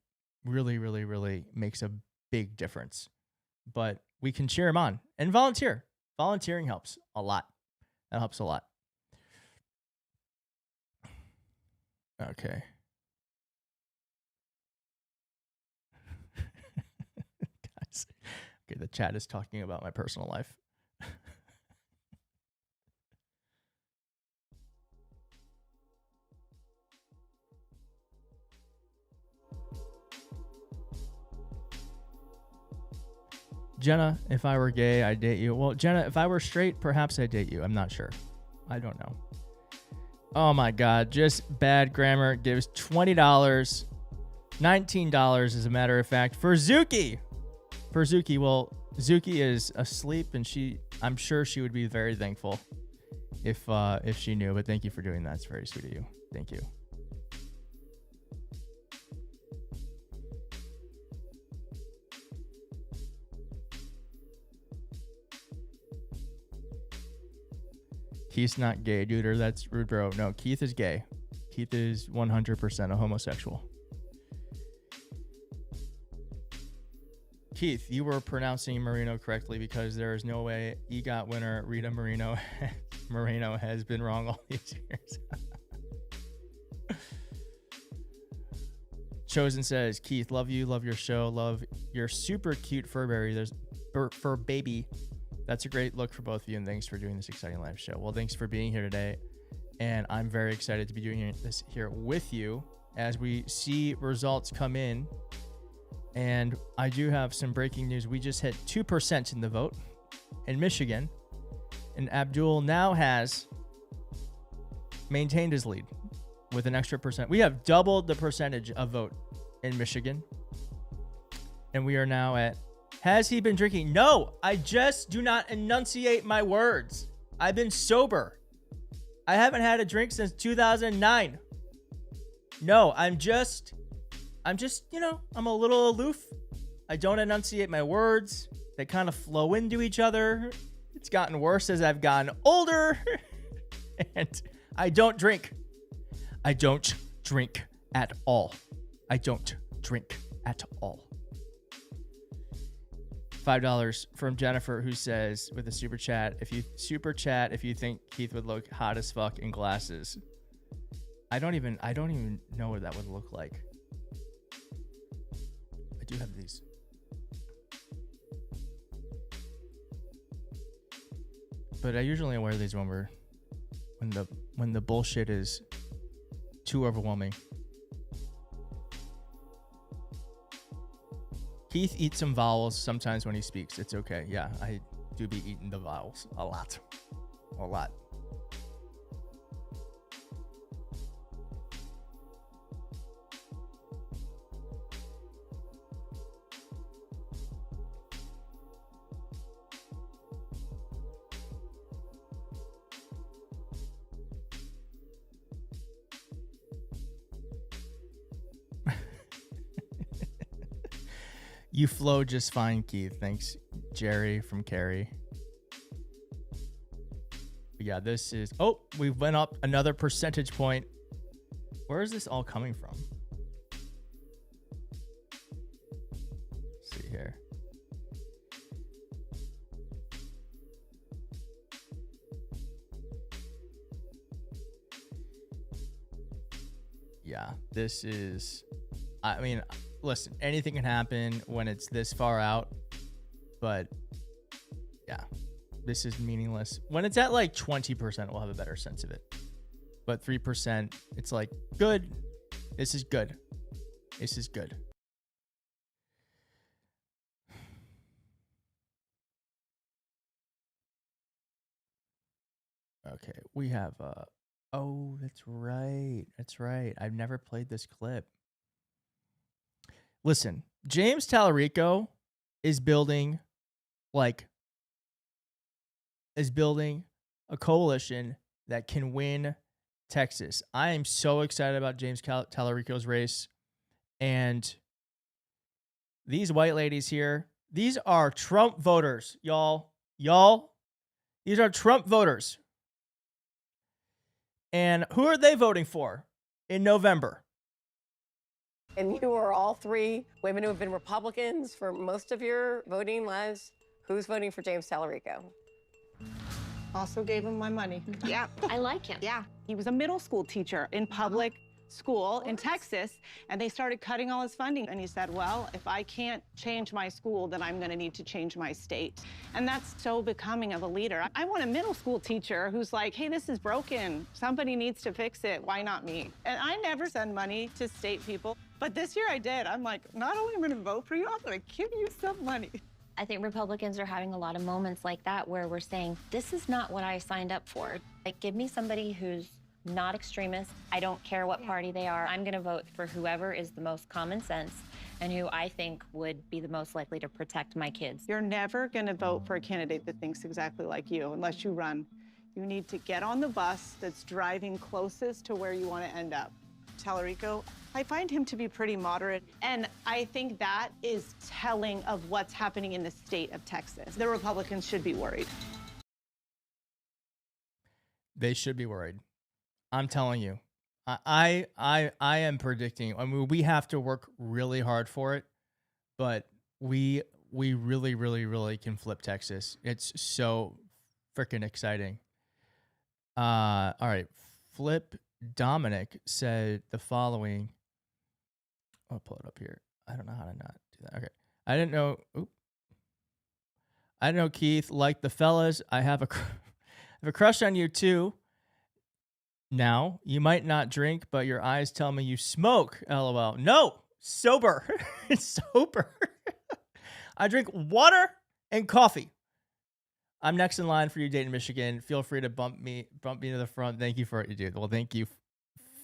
really, really, really makes a big difference. But we can cheer them on and volunteer. Volunteering helps a lot. That helps a lot. Okay. Guys. Okay, the chat is talking about my personal life. Jenna, if I were gay, I'd date you. Well, Jenna, if I were straight, perhaps I'd date you. I'm not sure. I don't know. Oh my God, just bad grammar gives $20, $19 as a matter of fact for Zuki. Well, Zuki is asleep and I'm sure she would be very thankful if she knew, but thank you for doing that. It's very sweet of you. Thank you. Keith's not gay, dude, or that's rude, bro. No, Keith is gay. Keith is 100% a homosexual. Keith, you were pronouncing Marino correctly because there is no way EGOT winner Rita Moreno has been wrong all these years. Chosen says, Keith, love you, love your show, love your super cute Furberry. There's fur baby. That's a great look for both of you, and thanks for doing this exciting live show. Well, thanks for being here today, and I'm very excited to be doing this here with you as we see results come in And I do have some breaking news. We just hit 2% in the vote in Michigan. And Abdul now has maintained his lead with an extra percent. We have doubled the percentage of vote in Michigan. And we are now at, has he been drinking? No, I just do not enunciate my words. I've been sober. I haven't had a drink since 2009. No, I'm just, you know, I'm a little aloof. I don't enunciate my words. They kind of flow into each other. It's gotten worse as I've gotten older. And I don't drink. I don't drink at all. I don't drink at all. $5 from Jennifer, who says with a super chat, if you think Keith would look hot as fuck in glasses. I don't even know what that would look like. I do have these. But I usually wear these when the bullshit is too overwhelming. Keith eats some vowels sometimes when he speaks. It's okay. Yeah, I do be eating the vowels a lot. A lot. You flow just fine, Keith. Thanks, Jerry from Cary. Yeah, this is... Oh, we went up another percentage point. Where is this all coming from? Let's see here. Yeah, this is... I mean... Listen, anything can happen when it's this far out, but yeah, this is meaningless. When it's at like 20%, we'll have a better sense of it. But 3%, it's like, good. This is good. This is good. Okay, we have, oh, that's right. That's right. I've never played this clip. Listen, James Tallarico is building a coalition that can win Texas. I am so excited about James Tallarico's race. And these white ladies here, these are Trump voters, y'all. These are Trump voters. And who are they voting for in November? And you are all three women who have been Republicans for most of your voting lives. Who's voting for James Tallarico? Also gave him my money. Yeah. I like him. Yeah. He was a middle school teacher in public school in Texas, and they started cutting all his funding. And he said, well, if I can't change my school, then I'm going to need to change my state. And that's so becoming of a leader. I want a middle school teacher who's like, hey, this is broken. Somebody needs to fix it. Why not me? And I never send money to state people. But this year I did. I'm like, not only am I going to vote for you, I'm going to give you some money. I think Republicans are having a lot of moments like that where we're saying, this is not what I signed up for. Like, give me somebody who's not extremist. I don't care what party they are. I'm going to vote for whoever is the most common sense and who I think would be the most likely to protect my kids. You're never going to vote for a candidate that thinks exactly like you unless you run. You need to get on the bus that's driving closest to where you want to end up. Tallarico, I find him to be pretty moderate, and I think that is telling of what's happening in the state of Texas. The Republicans should be worried. They should be worried. I'm telling you. I am predicting. I mean, we have to work really hard for it, but we really, really, really can flip Texas. It's so freaking exciting. All right, Flip Dominic said the following. I'll pull it up here. I don't know how to not do that. Okay. I didn't know. I didn't know Keith liked the fellas. I have a crush on you too. Now, you might not drink, but your eyes tell me you smoke. LOL. No, sober. Sober. I drink water and coffee. I'm next in line for you, Dayton, Michigan. Feel free to bump me to the front. Thank you for what you do. Well, thank you,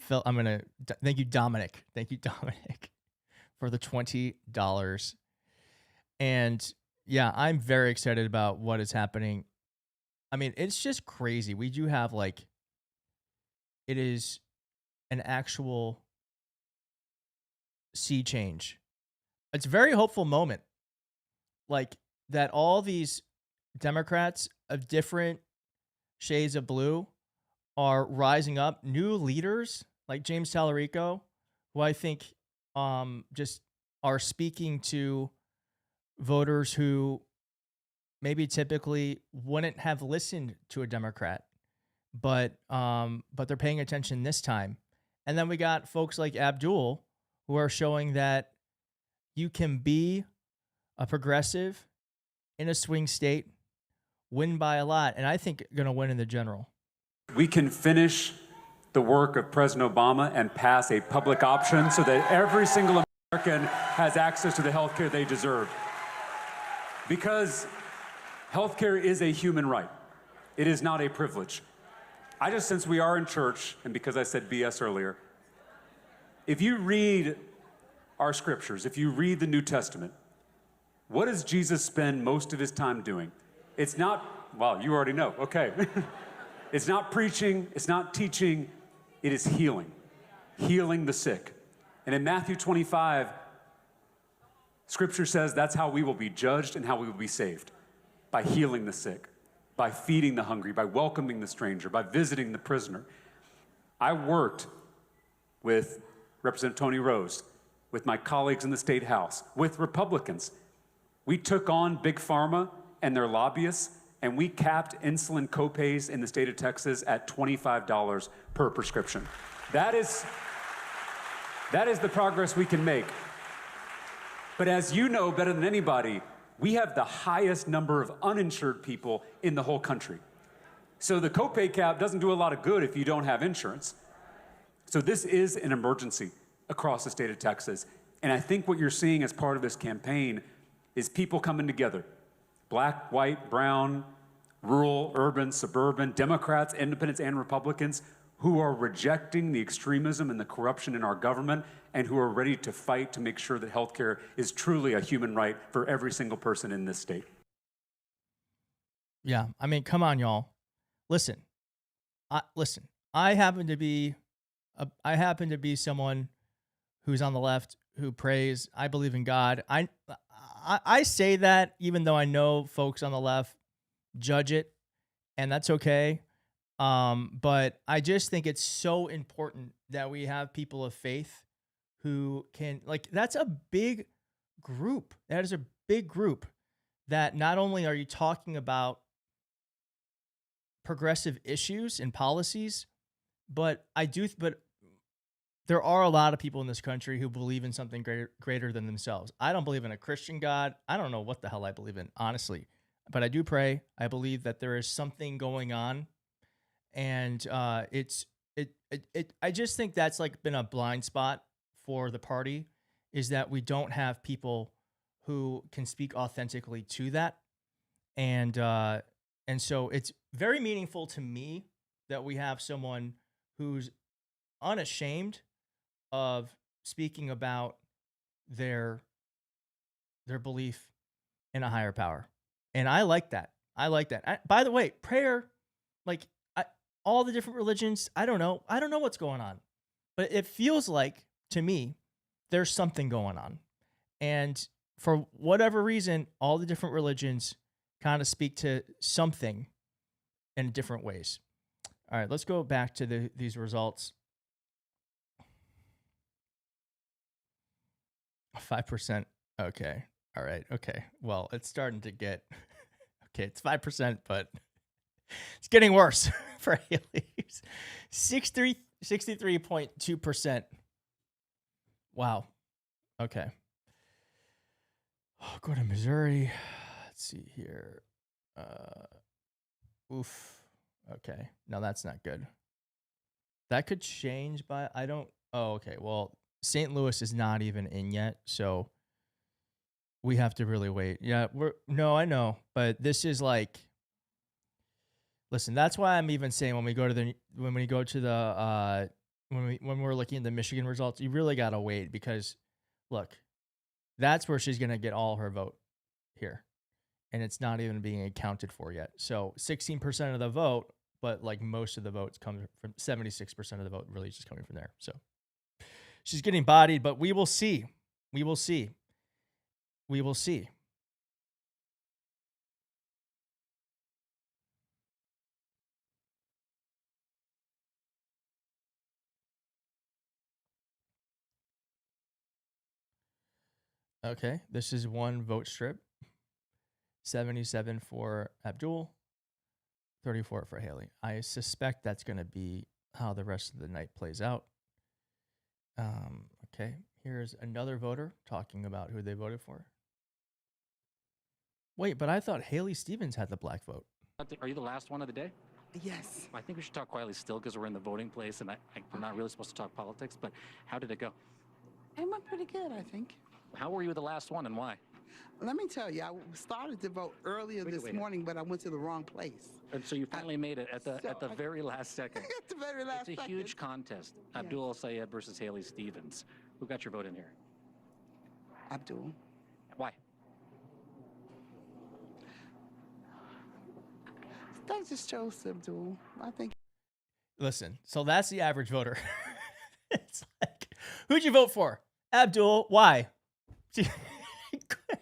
Phil. Thank you, Dominic. Thank you, Dominic, for the $20. And yeah, I'm very excited about what is happening. I mean, it's just crazy. We do have it is an actual sea change. It's a very hopeful moment. Like that all these Democrats of different shades of blue are rising up, new leaders like James Tallarico, who I think just are speaking to voters who maybe typically wouldn't have listened to a Democrat, but they're paying attention this time. And then we got folks like Abdul who are showing that you can be a progressive in a swing state, win by a lot, and I think going to win in the general. We can finish the work of President Obama and pass a public option so that every single American has access to the health care they deserve. Because health care is a human right. It is not a privilege. I just, since we are in church, and because I said BS earlier, if you read our scriptures, if you read the New Testament, what does Jesus spend most of his time doing? It's not, well, you already know, okay. It's not preaching, it's not teaching, it is healing. Healing the sick. And in Matthew 25, Scripture says that's how we will be judged and how we will be saved. By healing the sick, by feeding the hungry, by welcoming the stranger, by visiting the prisoner. I worked with Representative Tony Rose, with my colleagues in the State House, with Republicans. We took on Big Pharma and their lobbyists, and we capped insulin copays in the state of Texas at $25 per prescription. That is the progress we can make. But as you know better than anybody, we have the highest number of uninsured people in the whole country. So the copay cap doesn't do a lot of good if you don't have insurance. So this is an emergency across the state of Texas. And I think what you're seeing as part of this campaign is people coming together. Black, white, brown, rural, urban, suburban, Democrats, independents, and Republicans who are rejecting the extremism and the corruption in our government and who are ready to fight to make sure that healthcare is truly a human right for every single person in this state. Yeah, I mean, come on, y'all. Listen. I happen to be someone who's on the left who prays. I believe in God. I say that even though I know folks on the left judge it, and that's okay. But I just think it's so important that we have people of faith who can, that's a big group. That is a big group that not only are you talking about progressive issues and policies, but there are a lot of people in this country who believe in something greater than themselves. I don't believe in a Christian God. I don't know what the hell I believe in, honestly, but I do pray. I believe that there is something going on, and I just think that's been a blind spot for the party, is that we don't have people who can speak authentically to that, and so it's very meaningful to me that we have someone who's unashamed of speaking about their belief in a higher power. And I like that. By the way, prayer, all the different religions, I don't know what's going on, but it feels like, to me, there's something going on. And for whatever reason, all the different religions kind of speak to something in different ways. All right, let's go back to these results. 5%. Okay. All right. Okay. Well, it's starting to get, okay, it's 5%, but it's getting worse for Haley's. 63.2%. Wow. Okay. I'll go to Missouri. Let's see here. Oof. Okay. No, that's not good. That could change by, oh, okay. Well, St. Louis is not even in yet, so we have to really wait. Yeah, I know, but this is like, listen, that's why I'm even saying when we go to the when we're looking at the Michigan results, you really gotta wait because, look, that's where she's gonna get all her vote here, and it's not even being accounted for yet. So 16% of the vote, but like most of the votes come from 76% of the vote really just coming from there. So she's getting bodied, but we will see. We will see. We will see. Okay, this is one vote strip. 77 for Abdul, 34 for Haley. I suspect that's going to be how the rest of the night plays out. Okay, here's another voter talking about who they voted for. Wait, but I thought Haley Stevens had the black vote. Are you the last one of the day? Yes. I think we should talk quietly still because we're in the voting place and we're not really supposed to talk politics, but how did it go? It went pretty good, I think. How were you the last one and why? Let me tell you, I started to vote earlier this morning, but I went to the wrong place. And so you finally made it at the very last second. At the very last It's a second. huge contest. Abdul El-Sayed versus Haley Stevens. Who got your vote in here? Abdul. Why? I just chose Abdul. I think. Listen, so that's the average voter. It's like, who'd you vote for? Abdul. Why?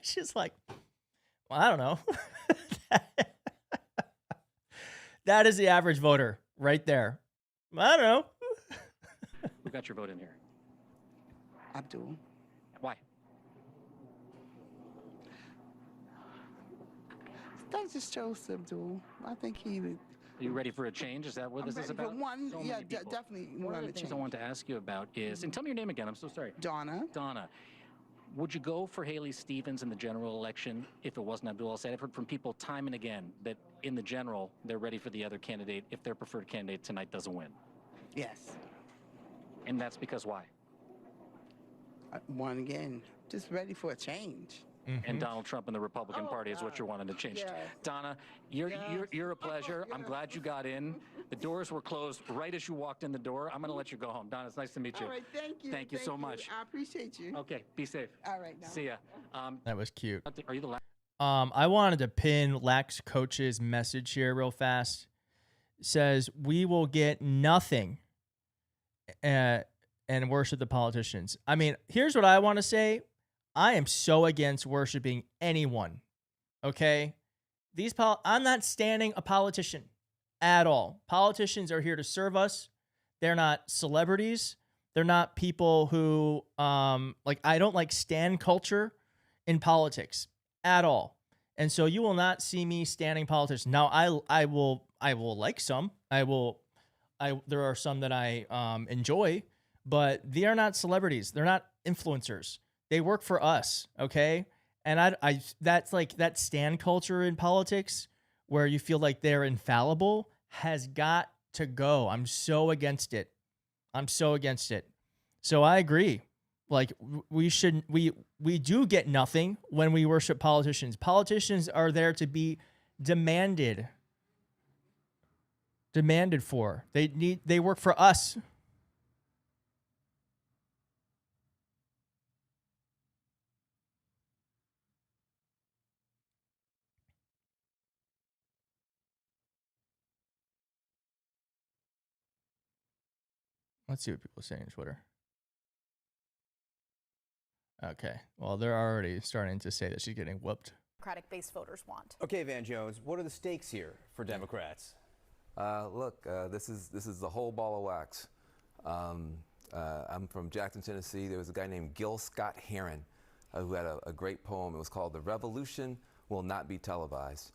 She's like, well, I don't know. That is the average voter right there. I don't know. Who got your vote in here? Abdul. Why? I just chose Abdul. I think he. Are you ready for a change? Is that what this is about? For one, So yeah, many people. definitely One want of to the things change. I want to ask you about is, and tell me your name again. I'm so sorry. Donna. Donna. Would you go for Haley Stevens in the general election if it wasn't Abdul El-Sayed? I've heard from people time and again that in the general, they're ready for the other candidate if their preferred candidate tonight doesn't win. Yes. And that's because why? One again, just ready for a change. And Donald Trump and the Republican Party is what you're wanting to change. Yes. Donna, you're a pleasure. I'm glad you got in. The doors were closed right as you walked in the door. I'm going to let you go home. Donna, it's nice to meet you. All right, thank you. Thank you so much. I appreciate you. Okay, be safe. All right, now. See ya. That was cute. Are you the last? I wanted to pin Lax Coach's message here real fast. It says, we will get nothing and worship the politicians. I mean, here's what I want to say. I am so against worshiping anyone. Okay? I'm not standing a politician at all. Politicians are here to serve us. They're not celebrities. They're not people who I don't like stand culture in politics at all. And so you will not see me standing politicians. Now I will like some. There are some that I enjoy, but they are not celebrities. They're not influencers. They work for us, okay? And I that's like that stand culture in politics where you feel like they're infallible has got to go. I'm so against it. So I agree. Like we do get nothing when we worship politicians. Politicians are there to be demanded for. They work for us. Let's see what people are saying on Twitter. Okay. Well, they're already starting to say that she's getting whooped. Democratic-based voters want. Okay, Van Jones, what are the stakes here for Democrats? Look, this is the whole ball of wax. I'm from Jackson, Tennessee. There was a guy named Gil Scott Heron who had a great poem. It was called "The Revolution Will Not Be Televised."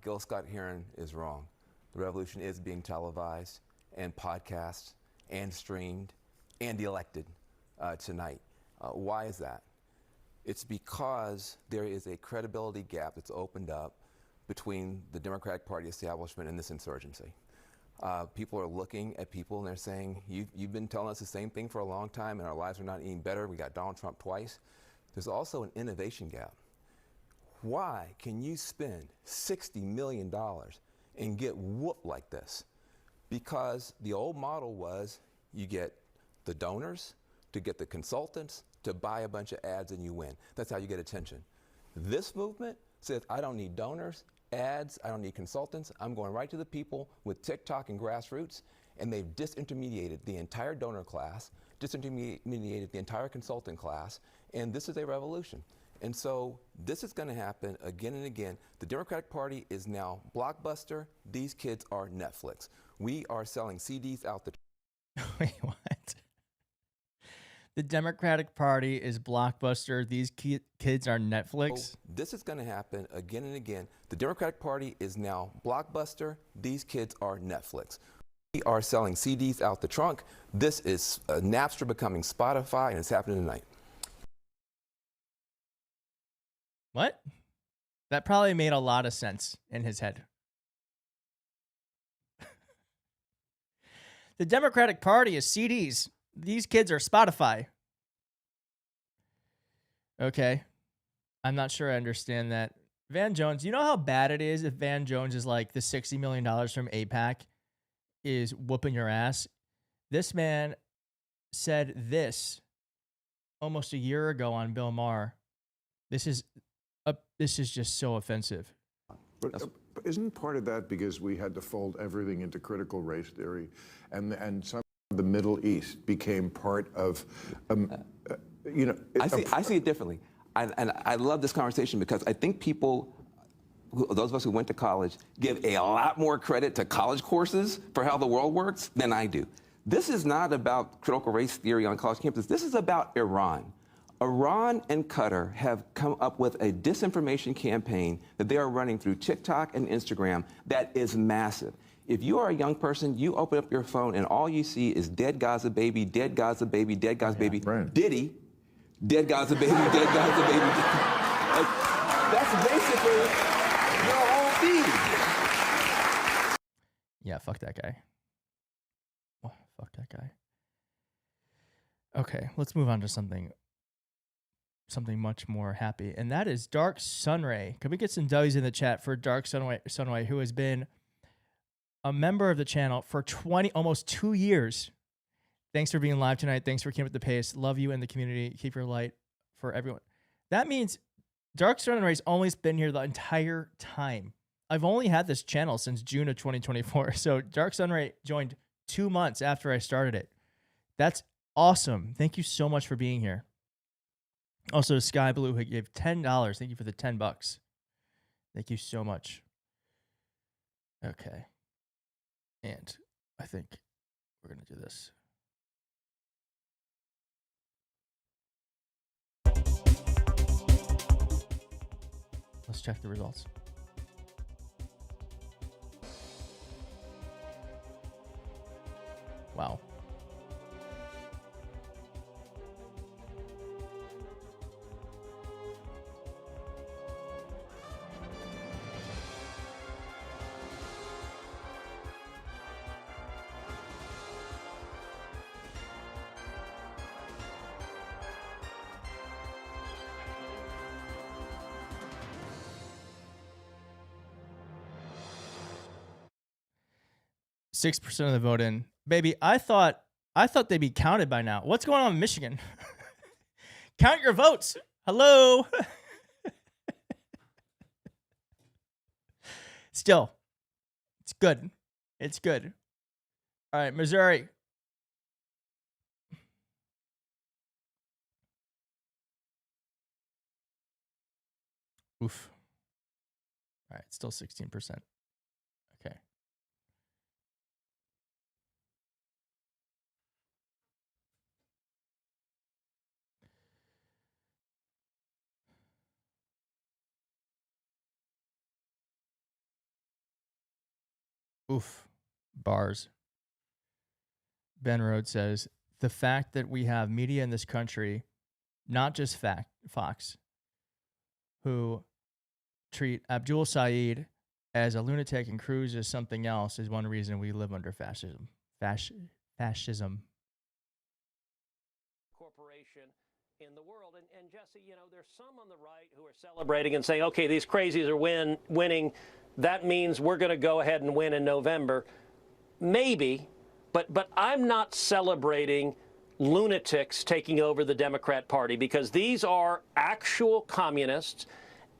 Gil Scott Heron is wrong. The revolution is being televised and podcast and streamed and elected tonight. Why is that? It's because there is a credibility gap that's opened up between the Democratic Party establishment and this insurgency. People are looking at people and they're saying, you've been telling us the same thing for a long time and our lives are not any better. We got Donald Trump twice. There's also an innovation gap. Why can you spend $60 million and get whooped like this? Because the old model was you get the donors to get the consultants to buy a bunch of ads and you win. That's how you get attention. This movement says, I don't need donors, ads, I don't need consultants. I'm going right to the people with TikTok and grassroots, and they've disintermediated the entire donor class, disintermediated the entire consultant class, and this is a revolution. And so this is going to happen again and again. The Democratic Party is now Blockbuster. These kids are Netflix. We are selling CDs out the... Wait, what? The Democratic Party is Blockbuster. These kids are Netflix. So this is going to happen again and again. The Democratic Party is now Blockbuster. These kids are Netflix. We are selling CDs out the trunk. This is Napster becoming Spotify, and it's happening tonight. What? That probably made a lot of sense in his head. The Democratic Party is CDs. These kids are Spotify. Okay. I'm not sure I understand that. Van Jones, you know how bad it is if Van Jones is like the $60 million from AIPAC is whooping your ass? This man said this almost a year ago on Bill Maher. This is just so offensive. But isn't part of that because we had to fold everything into critical race theory, and some of the Middle East became part of, I see it differently. And I love this conversation because I think people, those of us who went to college, give a lot more credit to college courses for how the world works than I do. This is not about critical race theory on college campuses. This is about Iran. Iran and Qatar have come up with a disinformation campaign that they are running through TikTok and Instagram that is massive. If you are a young person, you open up your phone and all you see is dead Gaza baby, dead Gaza baby, dead Gaza baby, right. Diddy, dead Gaza baby, dead Gaza baby. Like, that's basically your whole feed. Yeah, fuck that guy. Oh, fuck that guy. Okay, let's move on to something much more happy, and that is Dark Sunray. Can we get some W's in the chat for Dark Sunray, who has been a member of the channel for almost 2 years. Thanks for being live tonight. Thanks for keeping up the pace. Love you and the community. Keep your light for everyone. That means Dark Sunray's only been here the entire time. I've only had this channel since June of 2024. So Dark Sunray joined 2 months after I started it. That's awesome. Thank you so much for being here. Also, Sky Blue, who gave $10. Thank you for the $10. Thank you so much. Okay. And I think we're going to do this. Let's check the results. Wow. Six 6% of the vote in. Baby, I thought they'd be counted by now. What's going on in Michigan? Count your votes. Hello. Still, it's good. It's good. All right, Missouri. Oof. All right, still 16%. Okay. Oof. Bars. Ben Rhodes says, the fact that we have media in this country, not just Fox, who treat Abdul Saeed as a lunatic and Cruz is something else is one reason we live under fascism. Fascism. Corporation in the world. And Jesse, you know, there's some on the right who are celebrating and saying, okay, these crazies are winning. That means we're going to go ahead and win in November. Maybe, but I'm not celebrating lunatics taking over the Democrat Party, because these are actual communists.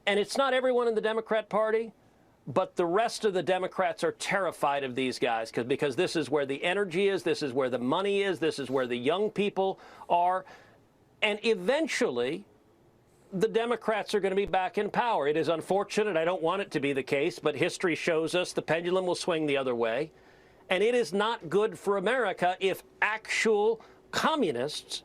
And it's not everyone in the Democrat Party, but the rest of the Democrats are terrified of these guys because this is where the energy is, this is where the money is, this is where the young people are. And eventually, the Democrats are going to be back in power. It is unfortunate. I don't want it to be the case, but history shows us the pendulum will swing the other way. And it is not good for America if actual communists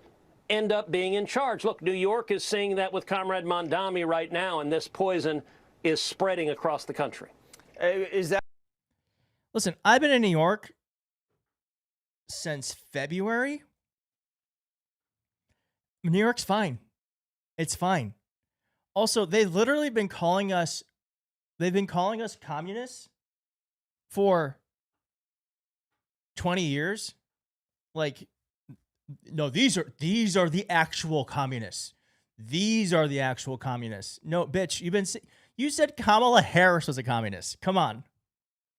end up being in charge. Look, New York is seeing that with Comrade Mondami right now, and this poison is spreading across the country. Is that... Listen, I've been in New York since February. New York's fine. It's fine. Also, they've literally been calling us communists for 20 years. Like, no, these are the actual communists. These are the actual communists. No, bitch, you said Kamala Harris was a communist. Come on.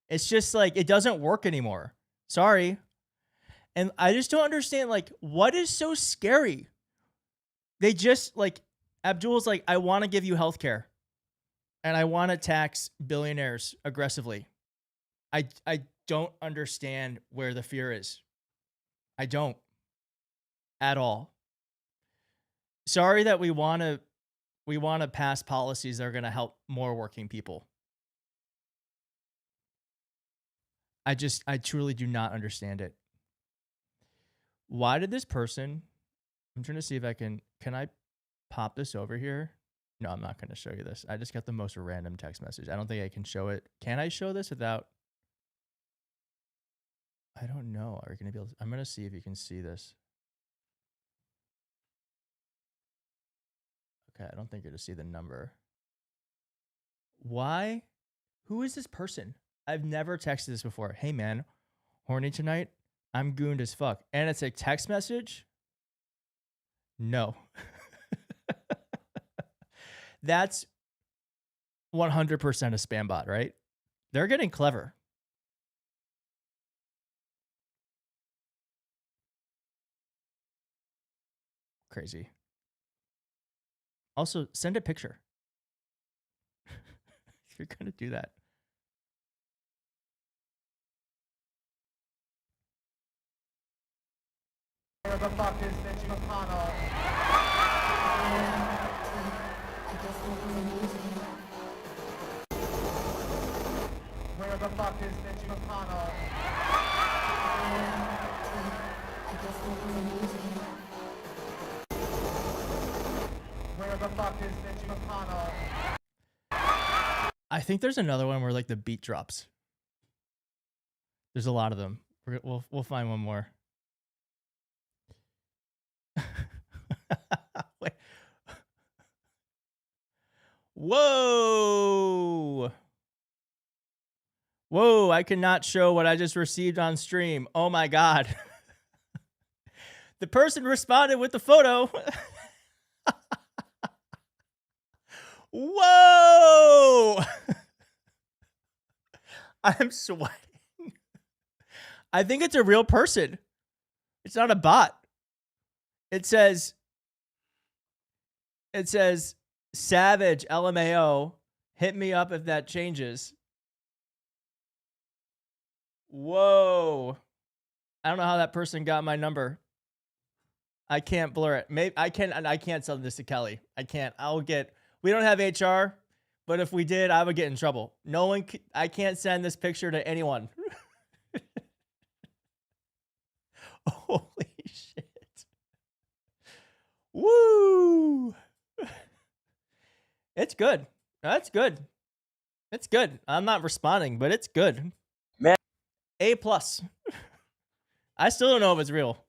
It's just like, it doesn't work anymore. Sorry. And I just don't understand, like, what is so scary? They just, like, Abdul's like, I want to give you health care. And I want to tax billionaires aggressively. I don't understand where the fear is. I don't. At all. Sorry that we want to pass policies that are going to help more working people. I truly do not understand it. Why did this person, I'm trying to see if can I pop this over here? No, I'm not going to show you this. I just got the most random text message. I don't think I can show it. Can I show this without? I don't know. Are you going to be able to, I'm going to see if you can see this. Okay, I don't think you're to see the number. Why? Who is this person? I've never texted this before. Hey man, horny tonight? I'm gooned as fuck. And it's a text message? No. That's 100% a spam bot, right? They're getting clever. Crazy. Also, send a picture. If you're going to do that. Where the fuck is Mitch McConnell? Where the fuck is Mitch McConnell? Where the fuck is Mitch McConnell? I think there's another one where like the beat drops. There's a lot of them. We'll find one more. Wait. Whoa. Whoa, I cannot show what I just received on stream. Oh my God. The person responded with the photo. Whoa! I'm sweating. I think it's a real person. It's not a bot. It says, Savage LMAO, hit me up if that changes. Whoa. I don't know how that person got my number. I can't blur it. Maybe I can't send this to Kelly. I can't. We don't have HR, but if we did, I would get in trouble. I can't send this picture to anyone. Holy shit. Woo! It's good. That's good. It's good. I'm not responding, but it's good. Man. A+. I still don't know if it's real.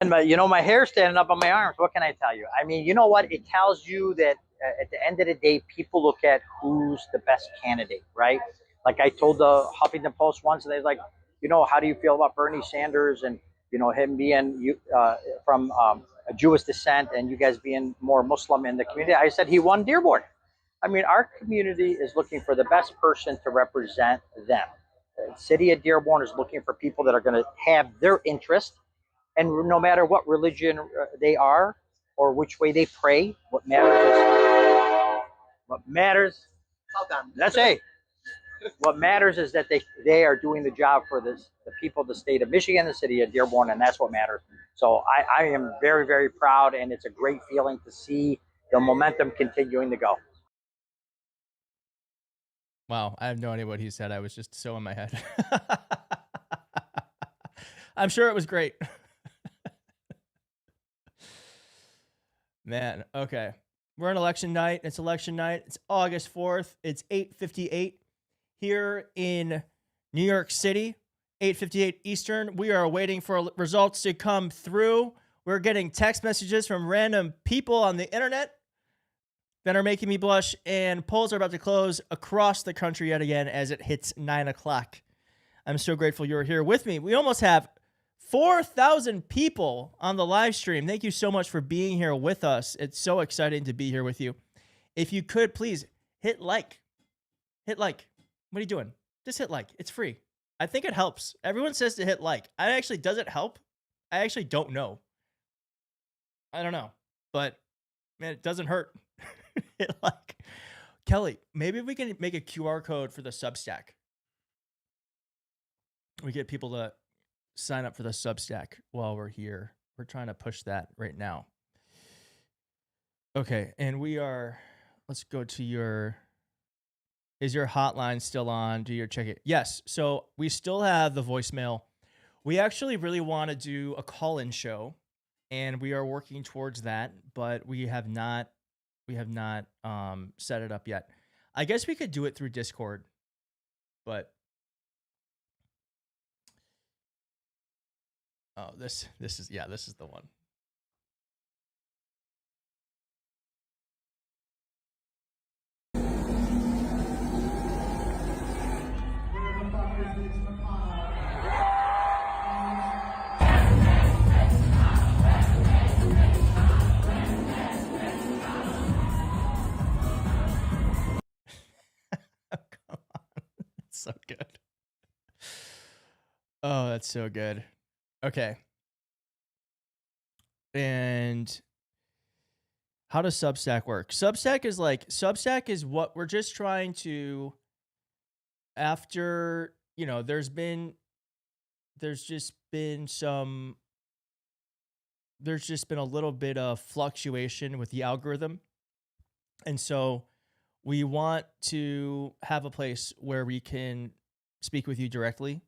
And my hair's standing up on my arms. What can I tell you? I mean, you know what? It tells you that at the end of the day, people look at who's the best candidate, right? Like I told the Huffington Post once, and they're like, how do you feel about Bernie Sanders and, him being from a Jewish descent and you guys being more Muslim in the community? I said he won Dearborn. I mean, our community is looking for the best person to represent them. The city of Dearborn is looking for people that are going to have their interest. And no matter what religion they are or which way they pray, what matters is that they are doing the job for the people of the state of Michigan, the city of Dearborn, and that's what matters. So I am very, very proud, and it's a great feeling to see the momentum continuing to go. Wow, I have no idea what he said. I was just so in my head. I'm sure it was great. Man, okay. We're on election night. It's election night. It's August 4th. It's 8:58 here in New York City, 8:58 Eastern. We are waiting for results to come through. We're getting text messages from random people on the internet that are making me blush, and polls are about to close across the country yet again as it hits 9 o'clock. I'm so grateful you're here with me. We almost have 4,000 people on the live stream. Thank you so much for being here with us. It's so exciting to be here with you. If you could, please hit like. Hit like. What are you doing? Just hit like. It's free. I think it helps. Everyone says to hit like. Does it help? I actually don't know. I don't know. But, man, it doesn't hurt. Hit like. Kelly, maybe we can make a QR code for the Substack. We get people to sign up for the Substack while we're here. We're trying to push that right now. Okay, and let's go to is your hotline still on? Do you check it? Yes, so we still have the voicemail. We actually really want to do a call-in show, and we are working towards that, but we have not set it up yet. I guess we could do it through Discord, but this is the one. So good. Oh, that's so good. Okay. And how does Substack work? Substack is what we're just trying to, after, there's just been a little bit of fluctuation with the algorithm. And so we want to have a place where we can speak with you directly,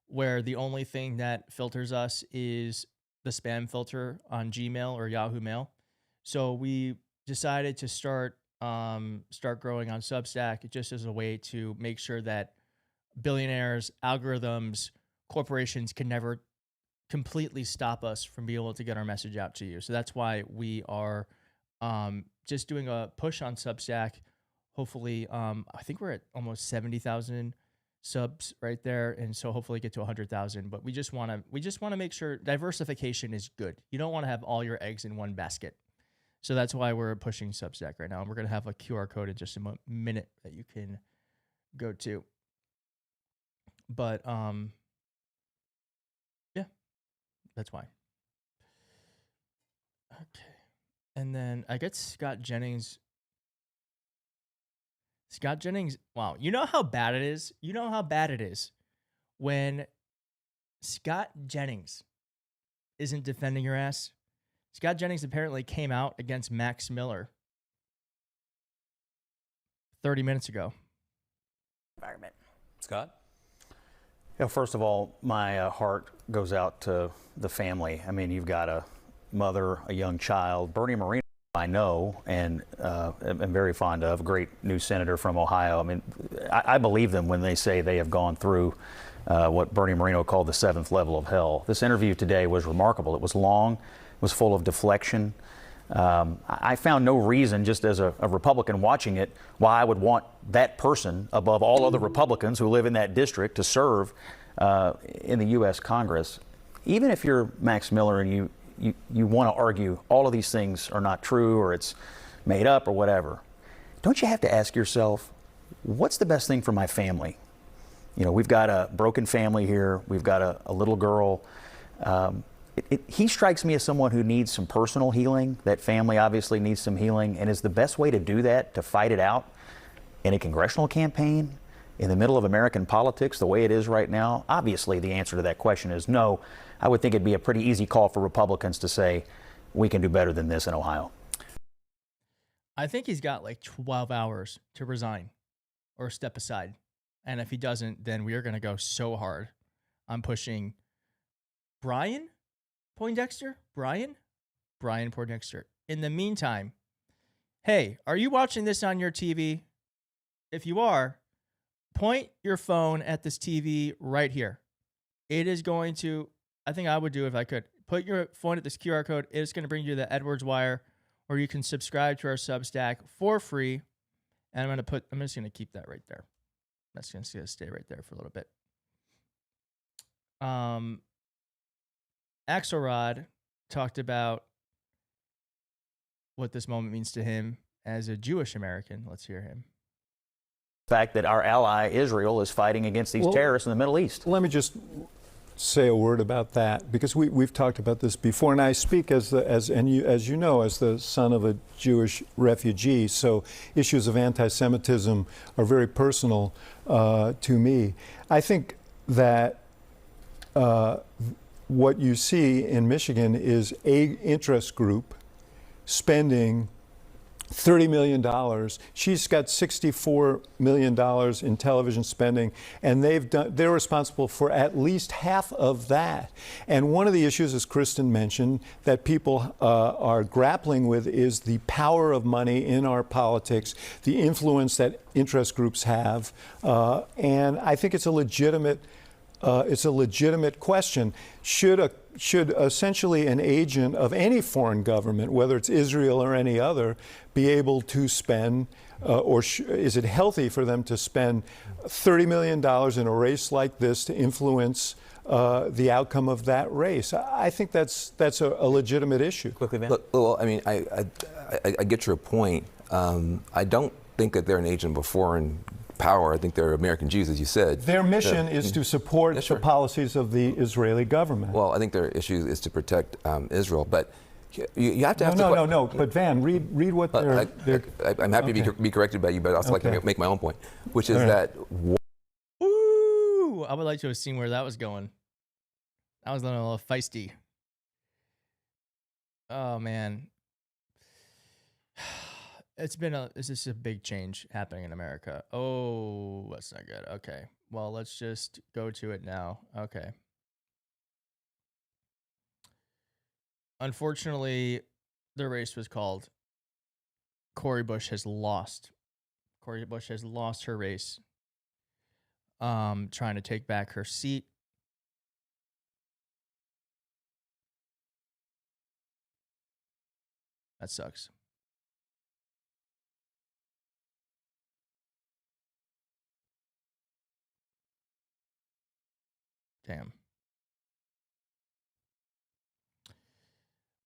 where the only thing that filters us is the spam filter on Gmail or Yahoo Mail. So we decided to start growing on Substack just as a way to make sure that billionaires, algorithms, corporations can never completely stop us from being able to get our message out to you. So that's why we are just doing a push on Substack. Hopefully, I think we're at almost 70,000 subs right there, and so hopefully get to 100,000. But we just want to make sure diversification is good. You don't want to have all your eggs in one basket. So that's why we're pushing Substack right now, and we're gonna have a QR code in just a minute that you can go to. But yeah, that's why. Okay, and then I get Scott Jennings. Wow, you know how bad it is? You know how bad it is when Scott Jennings isn't defending your ass? Scott Jennings apparently came out against Max Miller 30 minutes ago. Environment. Scott? Yeah, first of all, my heart goes out to the family. I mean, you've got a mother, a young child. Bernie Moreno, I know, and am very fond of, a great new senator from Ohio. I mean, I believe them when they say they have gone through what Bernie Moreno called the seventh level of hell. This interview today was remarkable. It was long, it was full of deflection. I found no reason, just as a Republican watching it, why I would want that person above all other Republicans who live in that district to serve in the U.S. Congress. Even if you're Max Miller and you want to argue all of these things are not true or it's made up or whatever, don't you have to ask yourself, what's the best thing for my family? You know, we've got a broken family here. We've got a little girl. He strikes me as someone who needs some personal healing. That family obviously needs some healing. And is the best way to do that to fight it out in a congressional campaign in the middle of American politics the way it is right now? Obviously, the answer to that question is no. I would think it'd be a pretty easy call for Republicans to say, we can do better than this in Ohio. I think he's got like 12 hours to resign or step aside. And if he doesn't, then we are going to go so hard. I'm pushing Brian Poindexter? Brian Poindexter. In the meantime, hey, are you watching this on your TV? If you are, point your phone at this TV right here. It is going to, I think I would do if I could, put your phone at this QR code. It's going to bring you to the Edwards Wire, or you can subscribe to our Substack for free. And I'm just going to keep that right there. That's going to stay right there for a little bit. Axelrod talked about what this moment means to him as a Jewish American. Let's hear him. The fact that our ally Israel is fighting against these terrorists in the Middle East. Let me just say a word about that, because we've talked about this before, and I speak as you know, as the son of a Jewish refugee, so issues of anti-Semitism are very personal to me. I think that what you see in Michigan is a interest group spending $30 million. She's got $64 million in television spending, and they're responsible for at least half of that. And one of the issues, as Kristen mentioned, that people are grappling with is the power of money in our politics, the influence that interest groups have, and I think it's a legitimate question. Should essentially an agent of any foreign government, whether it's Israel or any other, be able to spend, is it healthy for them to spend $30 million in a race like this to influence the outcome of that race? I think that's a legitimate issue. Quickly, Van. Look, well, I mean, I get your point. I don't think that they're an agent of a foreign power. I think they're American Jews, as you said. Their mission is to support the policies of the Israeli government. Well, I think their issue is to protect Israel, but you have to No. But Van, read what they're. I'm happy to be corrected by you, but I also like to make my own point, which is that. Ooh, I would like to have seen where that was going. That was a little feisty. Oh man. It's just a big change happening in America. Oh, that's not good. Okay. Well, let's just go to it now. Okay. Unfortunately, the race was called. Cori Bush has lost. Cori Bush has lost her race. Trying to take back her seat. That sucks. Damn.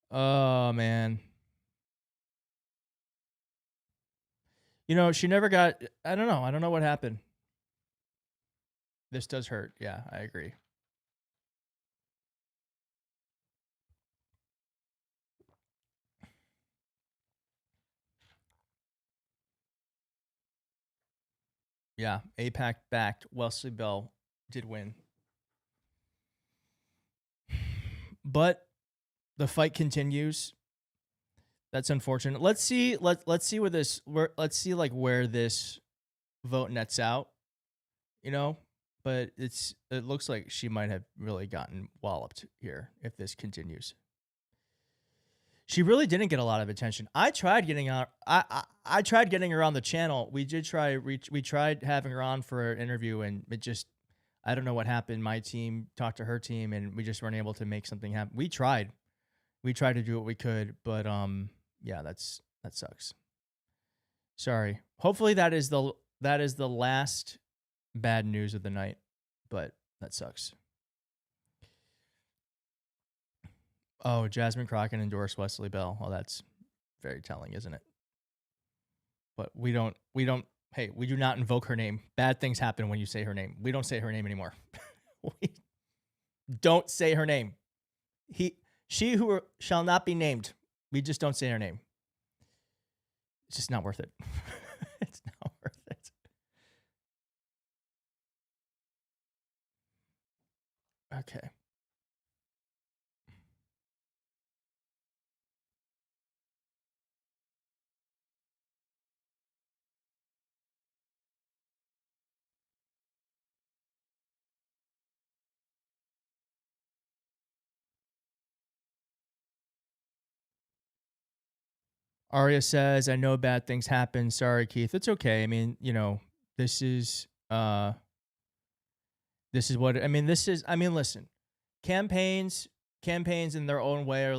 Oh, man. You know, she never got, I don't know. I don't know what happened. This does hurt. Yeah, I agree. Yeah, AIPAC-backed Wesley Bell did win. But the fight continues. That's unfortunate. Let's see where this vote nets out. You know, but it looks like she might have really gotten walloped here if this continues. She really didn't get a lot of attention. I tried getting her. I tried getting her on the channel. We tried having her on for an interview, and it just, I don't know what happened. My team talked to her team, and we just weren't able to make something happen. We tried to do what we could, but Yeah, that sucks. Sorry. Hopefully that is the last bad news of the night, but that sucks. Oh, Jasmine Crockett endorsed Wesley Bell. Oh, that's very telling, isn't it? But we don't, hey, we do not invoke her name. Bad things happen when you say her name. We don't say her name anymore. We don't say her name. She who shall not be named. We just don't say her name. It's just not worth it. It's not worth it. Okay. Arya says, I know bad things happen. Sorry, Keith. It's okay. I mean, this is what listen. Campaigns in their own way are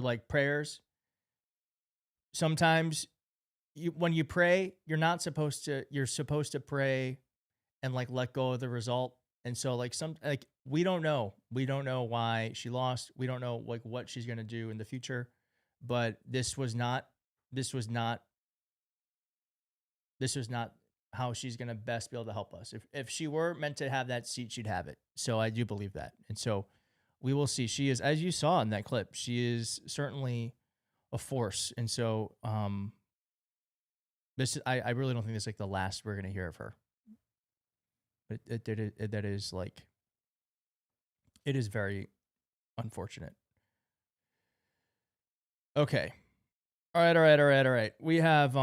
like prayers. Sometimes when you pray, you're supposed to pray and let go of the result. And so we don't know why she lost. We don't know what she's going to do in the future, but this was not how she's going to best be able to help us. If she were meant to have that seat, she'd have it. So I do believe that. And so we will see. She is, as you saw in that clip, she is certainly a force. And so I really don't think this is the last we're going to hear of her. But it is very unfortunate. Okay. All right. We have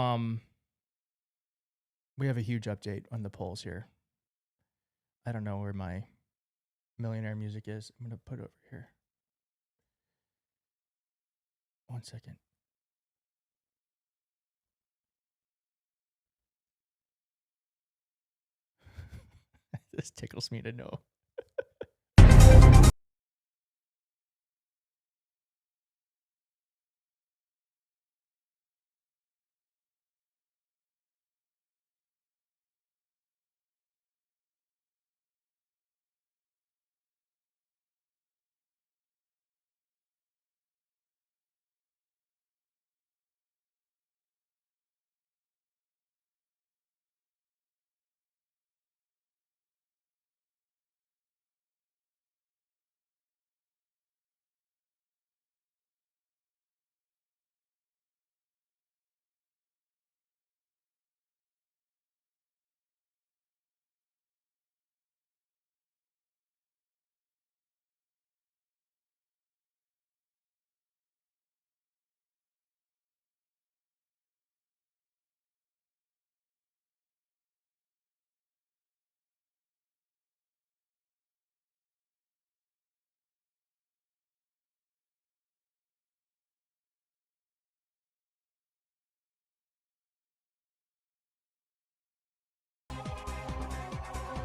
a huge update on the polls here. I don't know where my millionaire music is. I'm going to put it over here. 1 second. This tickles me to know.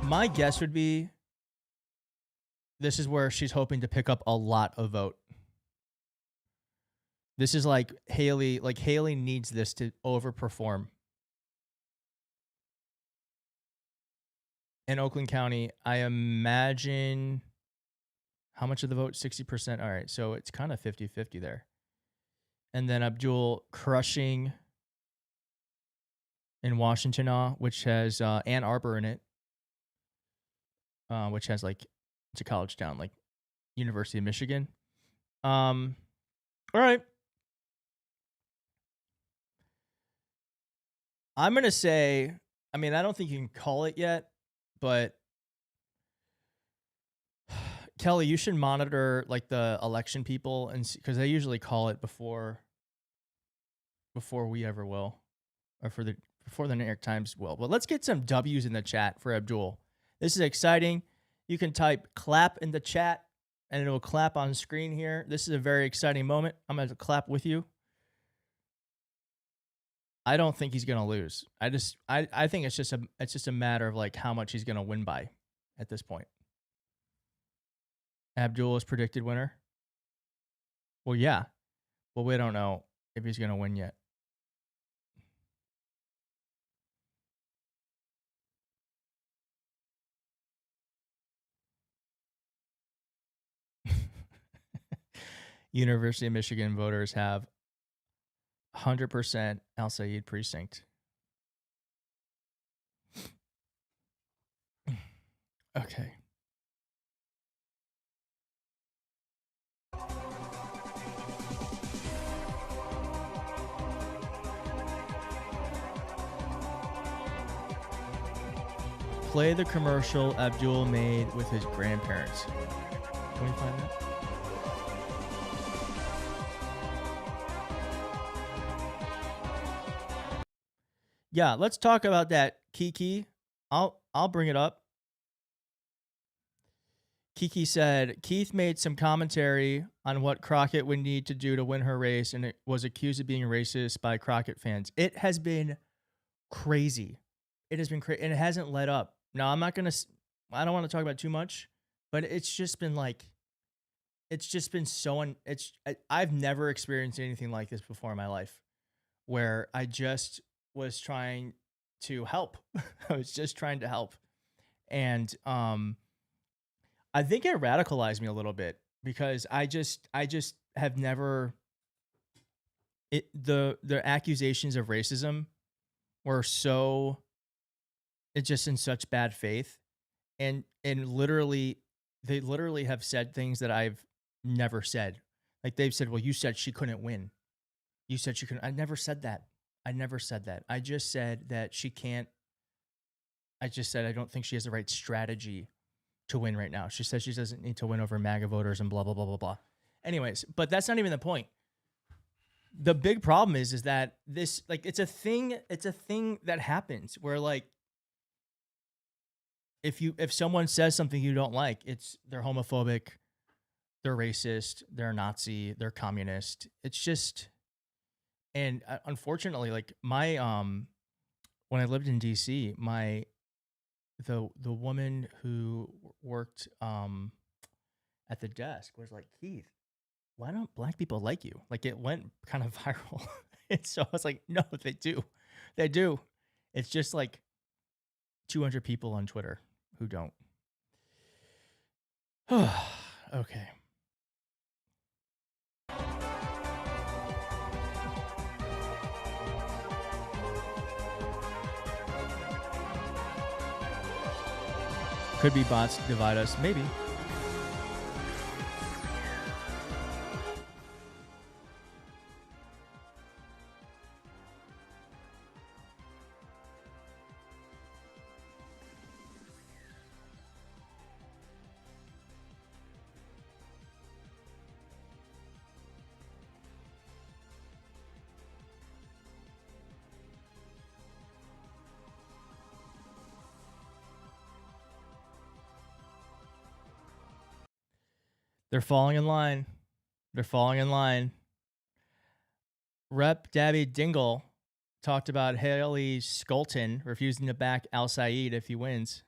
My guess would be this is where she's hoping to pick up a lot of vote. This is like Haley needs this to overperform. In Oakland County, I imagine how much of the vote? 60%. All right, so it's kind of 50-50 there. And then Abdul crushing in Washington, which has Ann Arbor in it. Which has it's a college town, like University of Michigan. All right. I'm going to say, I don't think you can call it yet, but Kelly, you should monitor the election people because they usually call it before we ever will, or before the New York Times will. But let's get some W's in the chat for Abdul. This is exciting. You can type clap in the chat and it will clap on screen here. This is a very exciting moment. I'm going to clap with you. I don't think he's going to lose. I think it's just a matter of how much he's going to win by at this point. Abdul is predicted winner. Well, yeah. Well, we don't know. if he's going to win yet. University of Michigan voters have 100% Al Sayed precinct. Okay. Play the commercial Abdul made with his grandparents. Can we find that? Yeah, let's talk about that, Kiki. I'll bring it up. Kiki said Keith made some commentary on what Crockett would need to do to win her race, and it was accused of being racist by Crockett fans. It has been crazy. It has been crazy, and it hasn't let up. Now, I don't want to talk about too much, but it's just been like, it's just been so, I've never experienced anything like this before in my life, where I just was trying to help. I was just trying to help. And, I think it radicalized me a little bit because I just have never, the accusations of racism were so, it's just in such bad faith, and literally, they literally have said things that I've never said. Like they've said, well, you said she couldn't win. You said she couldn't. I never said that. I never said that. I just said that she can't. I just said I don't think she has the right strategy to win right now. She says she doesn't need to win over MAGA voters and blah, blah, blah, blah, blah. Anyways, but that's not even the point. The big problem is that this, like, it's a thing that happens where, like, if someone says something you don't like, they're homophobic, they're racist, they're Nazi, they're communist. It's just, and unfortunately, like my, when I lived in DC, the woman who worked at the desk was like, Keith, why don't black people like you? Like it went kind of viral. And so I was like, no, they do. They do. It's just like 200 people on Twitter who don't. Okay. Could be bots divide us, maybe. They're falling in line. They're falling in line. Rep. Dabby Dingle talked about Haley Skolton refusing to back Al Sayed if he wins.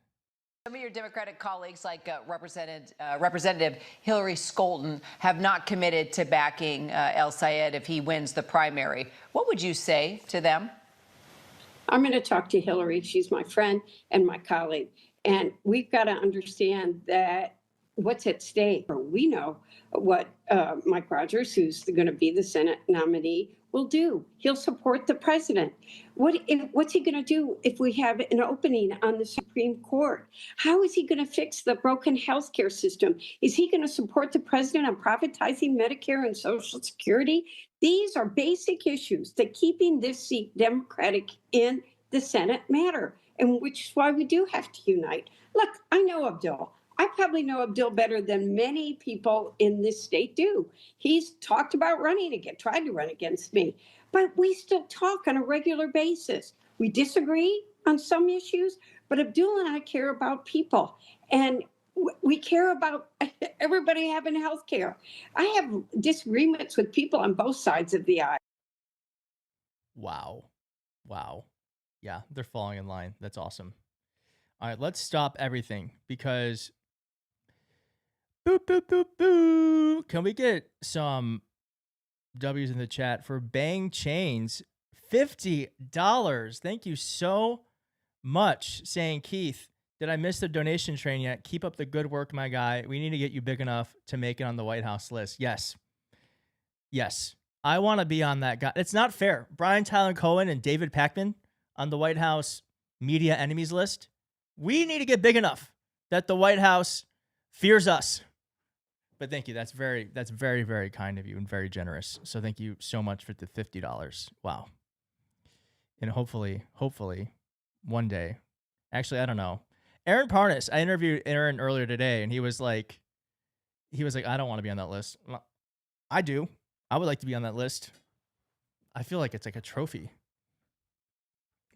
Some of your Democratic colleagues, like Representative Hillary Skolton, have not committed to backing Al Sayed if he wins the primary. What would you say to them? I'm going to talk to Hillary. She's my friend and my colleague. And we've got to understand that what's at stake. We know what Mike Rogers, who's going to be the Senate nominee, will do. He'll support the president. What's he going to do if we have an opening on the Supreme Court? How is he going to fix the broken healthcare system? Is he going to support the president on privatizing Medicare and Social Security? These are basic issues that keeping this seat Democratic in the Senate matter, and which is why we do have to unite. Look, I know Abdul. I probably know Abdul better than many people in this state do. He's talked about running again, tried to run against me, but we still talk on a regular basis. We disagree on some issues, but Abdul and I care about people, and we care about everybody having health care. I have disagreements with people on both sides of the aisle. Wow. Yeah, they're falling in line. That's awesome. All right, let's stop everything because boop, boop, boop, boop. Can we get some W's in the chat for Bang Chains. $50. Thank you so much. Saying, Keith, did I miss the donation train yet? Keep up the good work, my guy. We need to get you big enough to make it on the White House list. Yes. Yes. I want to be on that guy. It's not fair. Brian Tyler Cohen and David Pakman on the White House media enemies list. We need to get big enough that the White House fears us. But thank you. That's very, very kind of you and very generous. So thank you so much for the $50. Wow. And hopefully, one day. Actually, I don't know. Aaron Parnas. I interviewed Aaron earlier today, and he was like, I don't want to be on that list. Well, I do. I would like to be on that list. I feel like it's like a trophy.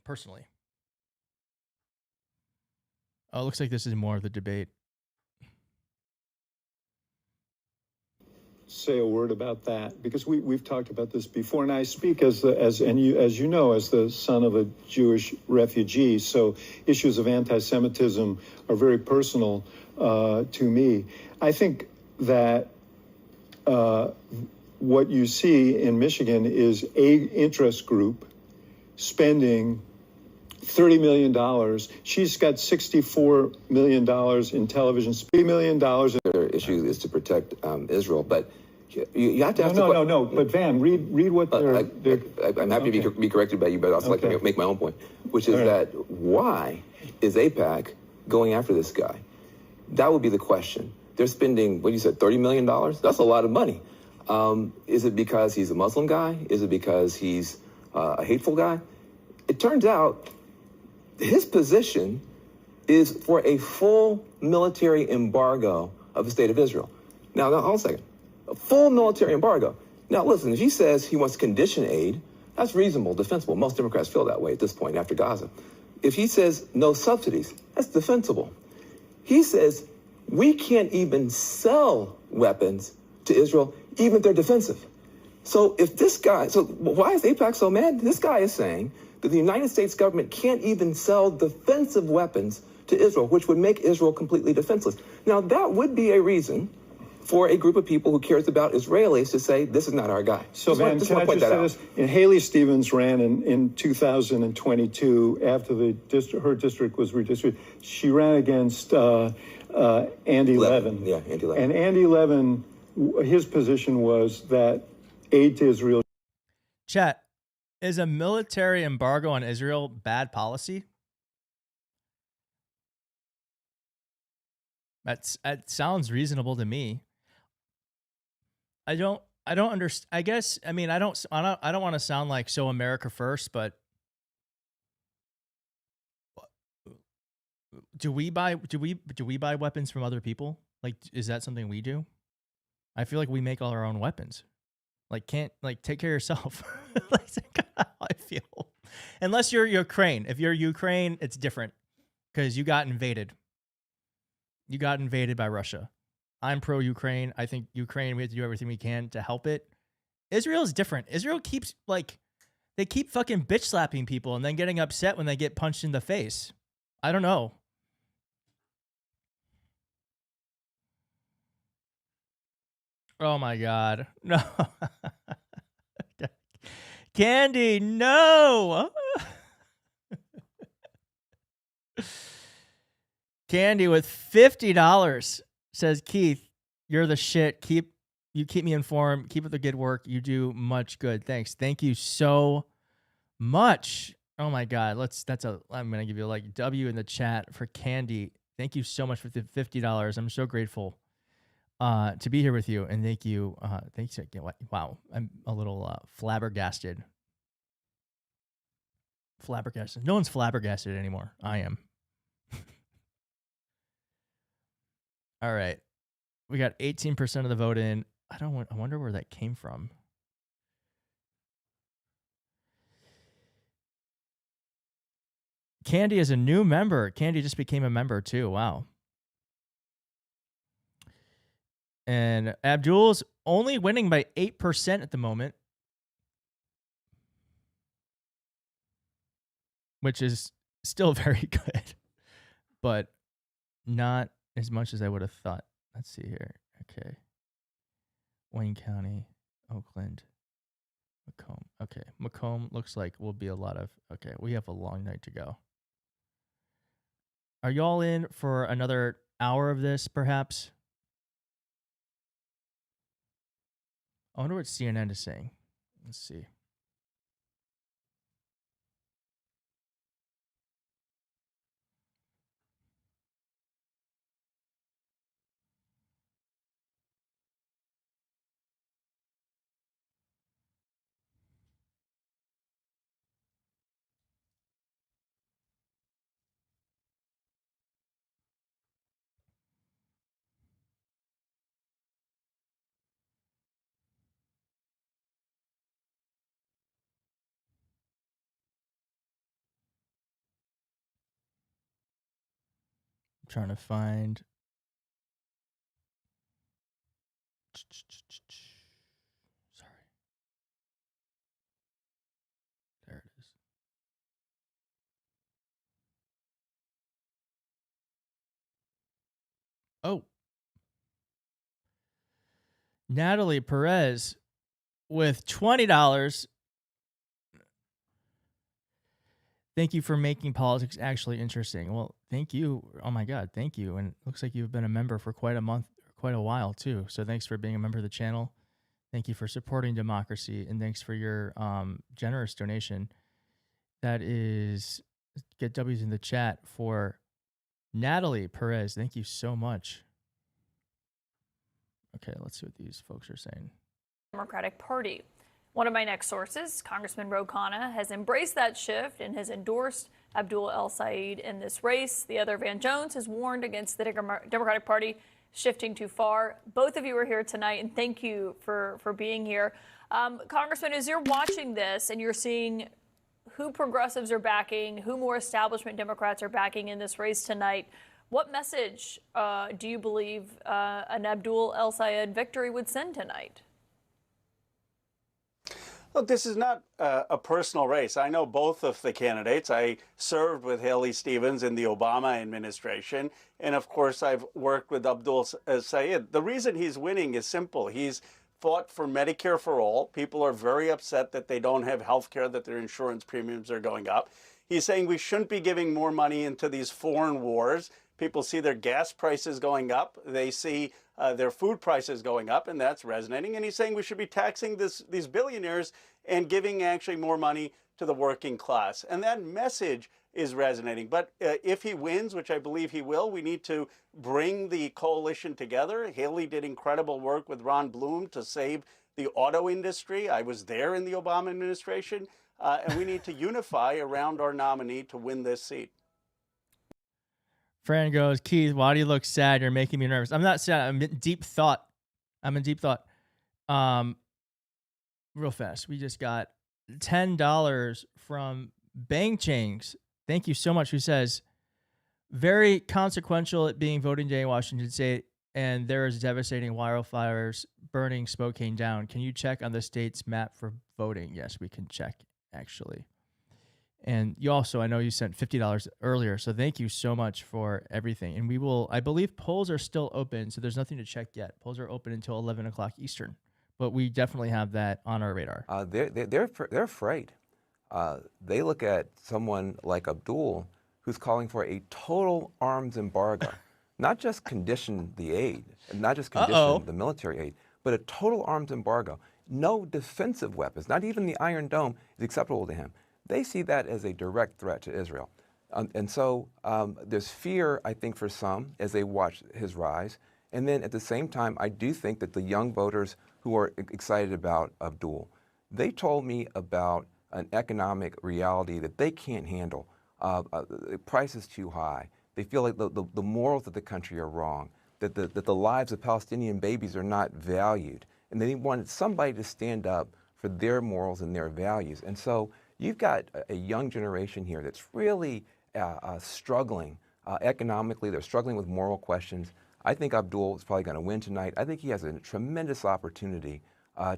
Personally. Oh, it looks like this is more of the debate. Say a word about that, because we've talked about this before, and I speak as you know, as the son of a Jewish refugee, so issues of anti-Semitism are very personal to me. I think that what you see in Michigan is a interest group spending $30 million. She's got $64 million in television, $3 million. Their issue is to protect Israel, but you have to ask No. But Van, read what they're. I'm happy to be corrected by you, but I'd also like to make my own point, which is that why is AIPAC going after this guy? That would be the question. They're spending, what you said, $30 million? That's a lot of money. Is it because he's a Muslim guy? Is it because he's a hateful guy? It turns out his position is for a full military embargo of the state of Israel. Now, hold on a second. A full military embargo. Now, listen, if he says he wants condition aid, that's reasonable, defensible. Most Democrats feel that way at this point after Gaza. If he says no subsidies, that's defensible. He says we can't even sell weapons to Israel, even if they're defensive. So if this guy, so why is AIPAC so mad? This guy is saying that the United States government can't even sell defensive weapons to Israel, which would make Israel completely defenseless. Now, that would be a reason for a group of people who cares about Israelis to say, this is not our guy. So, Van, can I just say this? And Haley Stevens ran in 2022 after her district was redistricted. She ran against Andy Levin. Yeah, Andy Levin. And Andy Levin, his position was that aid to Israel. Chat, is a military embargo on Israel bad policy? That sounds reasonable to me. I don't understand. I guess, I mean, I don't want to sound like so America first, but do we buy weapons from other people? Like, is that something we do? I feel like we make all our own weapons. Like, take care of yourself. That's how I feel. Unless you're Ukraine. If you're Ukraine, it's different because you got invaded. You got invaded by Russia. I'm pro-Ukraine. I think Ukraine, we have to do everything we can to help it. Israel is different. Israel keeps, they keep fucking bitch slapping people and then getting upset when they get punched in the face. I don't know. Oh my God. No. Candy, no. Candy with $50 says, Keith, you're the shit. You keep me informed. Keep up the good work. You do much good. Thanks. Thank you so much. Oh my God. I'm going to give you a W in the chat for Candy. Thank you so much for the $50. I'm so grateful to be here with you. And thank you. Thanks. Wow. I'm a little flabbergasted. Flabbergasted. No one's flabbergasted anymore. I am. All right. We got 18% of the vote in. I wonder where that came from. Candy is a new member. Candy just became a member too. Wow. And Abdul's only winning by 8% at the moment, which is still very good, but not as much as I would have thought. Let's see here. Okay. Wayne County, Oakland. Macomb. Okay. Macomb looks like will be a lot of. Okay. We have a long night to go. Are y'all in for another hour of this, perhaps? I wonder what CNN is saying. Let's see. I'm trying to find. Sorry. There it is. Oh. Natalie Perez with $20. Thank you for making politics actually interesting. Well, thank you. Oh my God, thank you. And it looks like you've been a member for quite a while too. So thanks for being a member of the channel. Thank you for supporting democracy, and thanks for your generous donation. That is, get W's in the chat for Natalie Perez. Thank you so much. Okay, let's see what these folks are saying. Democratic Party. One of my next sources, Congressman Ro Khanna, has embraced that shift and has endorsed Abdul El-Sayed in this race. The other, Van Jones, has warned against the Democratic Party shifting too far. Both of you are here tonight, and thank you for being here. Congressman, as you're watching this and you're seeing who progressives are backing, who more establishment Democrats are backing in this race tonight, what message do you believe an Abdul El-Sayed victory would send tonight? Look, this is not a personal race. I know both of the candidates. I served with Haley Stevens in the Obama administration. And of course, I've worked with Abdul El-Sayed. The reason he's winning is simple. He's fought for Medicare for all. People are very upset that they don't have health care, that their insurance premiums are going up. He's saying we shouldn't be giving more money into these foreign wars. People see their gas prices going up. They see their food prices going up, and that's resonating. And he's saying we should be taxing these billionaires and giving actually more money to the working class. And that message is resonating. But if he wins, which I believe he will, we need to bring the coalition together. Haley did incredible work with Ron Bloom to save the auto industry. I was there in the Obama administration. And we need to unify around our nominee to win this seat. Fran goes, Keith, why do you look sad? You're making me nervous. I'm not sad. I'm in deep thought. Real fast. We just got $10 from Bang Changs. Thank you so much. Who says, very consequential it being voting day in Washington State, and there is devastating wildfires burning Spokane down. Can you check on the state's map for voting? Yes, we can check, actually. And you also, I know you sent $50 earlier, so thank you so much for everything. And we will, I believe polls are still open, so there's nothing to check yet. Polls are open until 11 o'clock Eastern, but we definitely have that on our radar. They're afraid. They look at someone like Abdul, who's calling for a total arms embargo, not just condition the aid, not just condition the military aid, but a total arms embargo. No defensive weapons, not even the Iron Dome, is acceptable to him. They see that as a direct threat to Israel. And so there's fear, I think, for some as they watch his rise. And then at the same time, I do think that the young voters who are excited about Abdul, they told me about an economic reality that they can't handle. The price is too high. They feel like the morals of the country are wrong, that the lives of Palestinian babies are not valued. And they wanted somebody to stand up for their morals and their values. And so you've got a young generation here that's really struggling economically. They're struggling with moral questions. I think Abdul is probably going to win tonight. I think he has a tremendous opportunity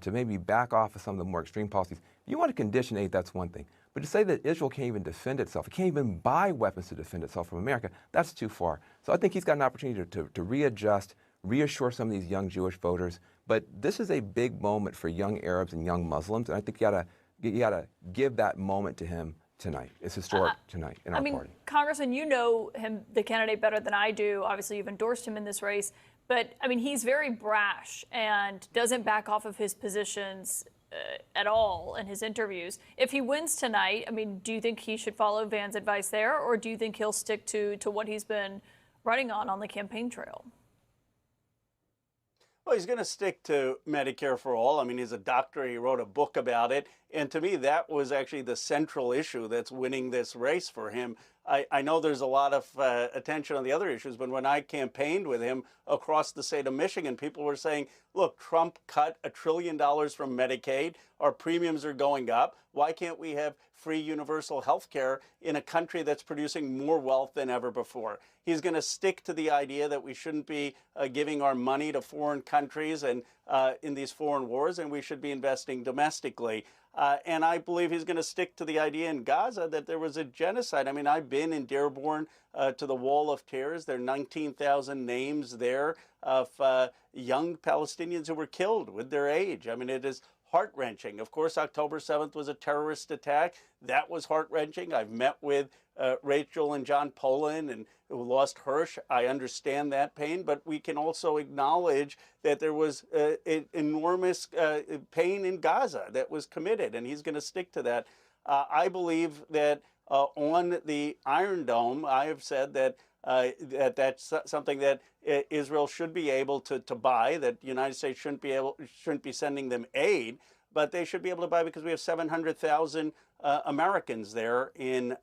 to maybe back off of some of the more extreme policies. If you want to condition aid, that's one thing. But to say that Israel can't even defend itself, it can't even buy weapons to defend itself from America, that's too far. So I think he's got an opportunity to readjust, reassure some of these young Jewish voters. But this is a big moment for young Arabs and young Muslims, and I think you gotta give that moment to him tonight. It's historic tonight in our party. Congressman, you know him, the candidate, better than I do. Obviously, you've endorsed him in this race. But, I mean, he's very brash and doesn't back off of his positions at all in his interviews. If he wins tonight, I mean, do you think he should follow Van's advice there, or do you think he'll stick to what he's been running on the campaign trail? Well, he's going to stick to Medicare for all. I mean, he's a doctor. He wrote a book about it. And to me, that was actually the central issue that's winning this race for him. I know there's a lot of attention on the other issues, but when I campaigned with him across the state of Michigan, people were saying, look, Trump cut $1 trillion from Medicaid. Our premiums are going up. Why can't we have free universal health care in a country that's producing more wealth than ever before? He's going to stick to the idea that we shouldn't be giving our money to foreign countries and in these foreign wars, and we should be investing domestically. And I believe he's going to stick to the idea in Gaza that there was a genocide. I mean, I've been in Dearborn to the Wall of Tears. There are 19,000 names there of young Palestinians who were killed with their age. I mean, it is heart-wrenching. Of course, October 7th was a terrorist attack. That was heart-wrenching. I've met with Rachel and John Poland, and who lost Hirsch. I understand that pain, but we can also acknowledge that there was enormous pain in Gaza that was committed, and he's going to stick to that. I believe that on the Iron Dome, I have said that that's something that Israel should be able to buy, that the United States shouldn't be sending them aid, but they should be able to buy because we have 700,000 Americans there in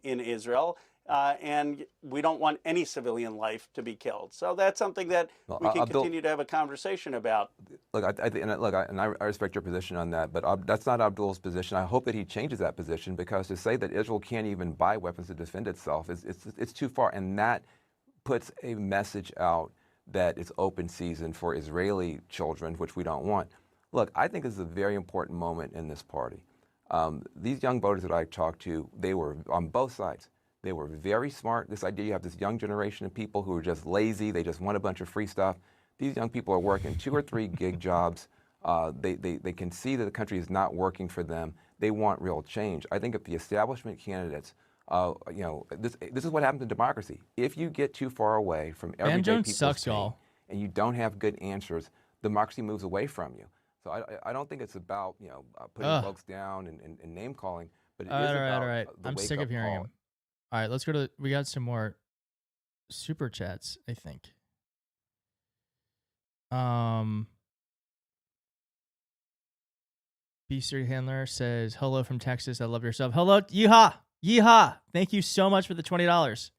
Israel. And we don't want any civilian life to be killed. So that's something that we can continue to have a conversation about. Look, I respect your position on that, but that's not Abdul's position. I hope that he changes that position, because to say that Israel can't even buy weapons to defend itself it's too far, and that puts a message out that it's open season for Israeli children, which we don't want. Look, I think this is a very important moment in this party. These young voters that I talked to, they were on both sides. They were very smart. This idea you have this young generation of people who are just lazy. They just want a bunch of free stuff. These young people are working 2 or 3 gig jobs. They can see that the country is not working for them. They want real change. I think if the establishment candidates, this is what happens in democracy. If you get too far away from everyday people's pain and you don't have good answers, democracy moves away from you. So I don't think it's about putting folks down and name calling, but it is about all right. I'm sick of hearing him. All right, let's go to we got some more super chats, I think. B Street Handler says, hello from Texas. I love your stuff. Hello. Yeehaw. Yeehaw. Thank you so much for the $20.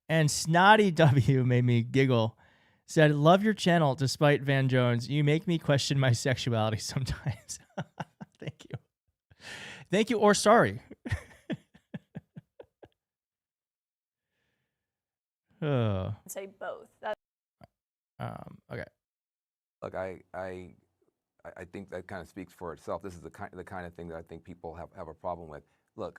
And Snotty W made me giggle. Said, love your channel despite Van Jones. You make me question my sexuality sometimes. Thank you. Thank you, or sorry. Say both. Okay. Look, I think that kind of speaks for itself. This is the kind of thing that I think people have a problem with. Look,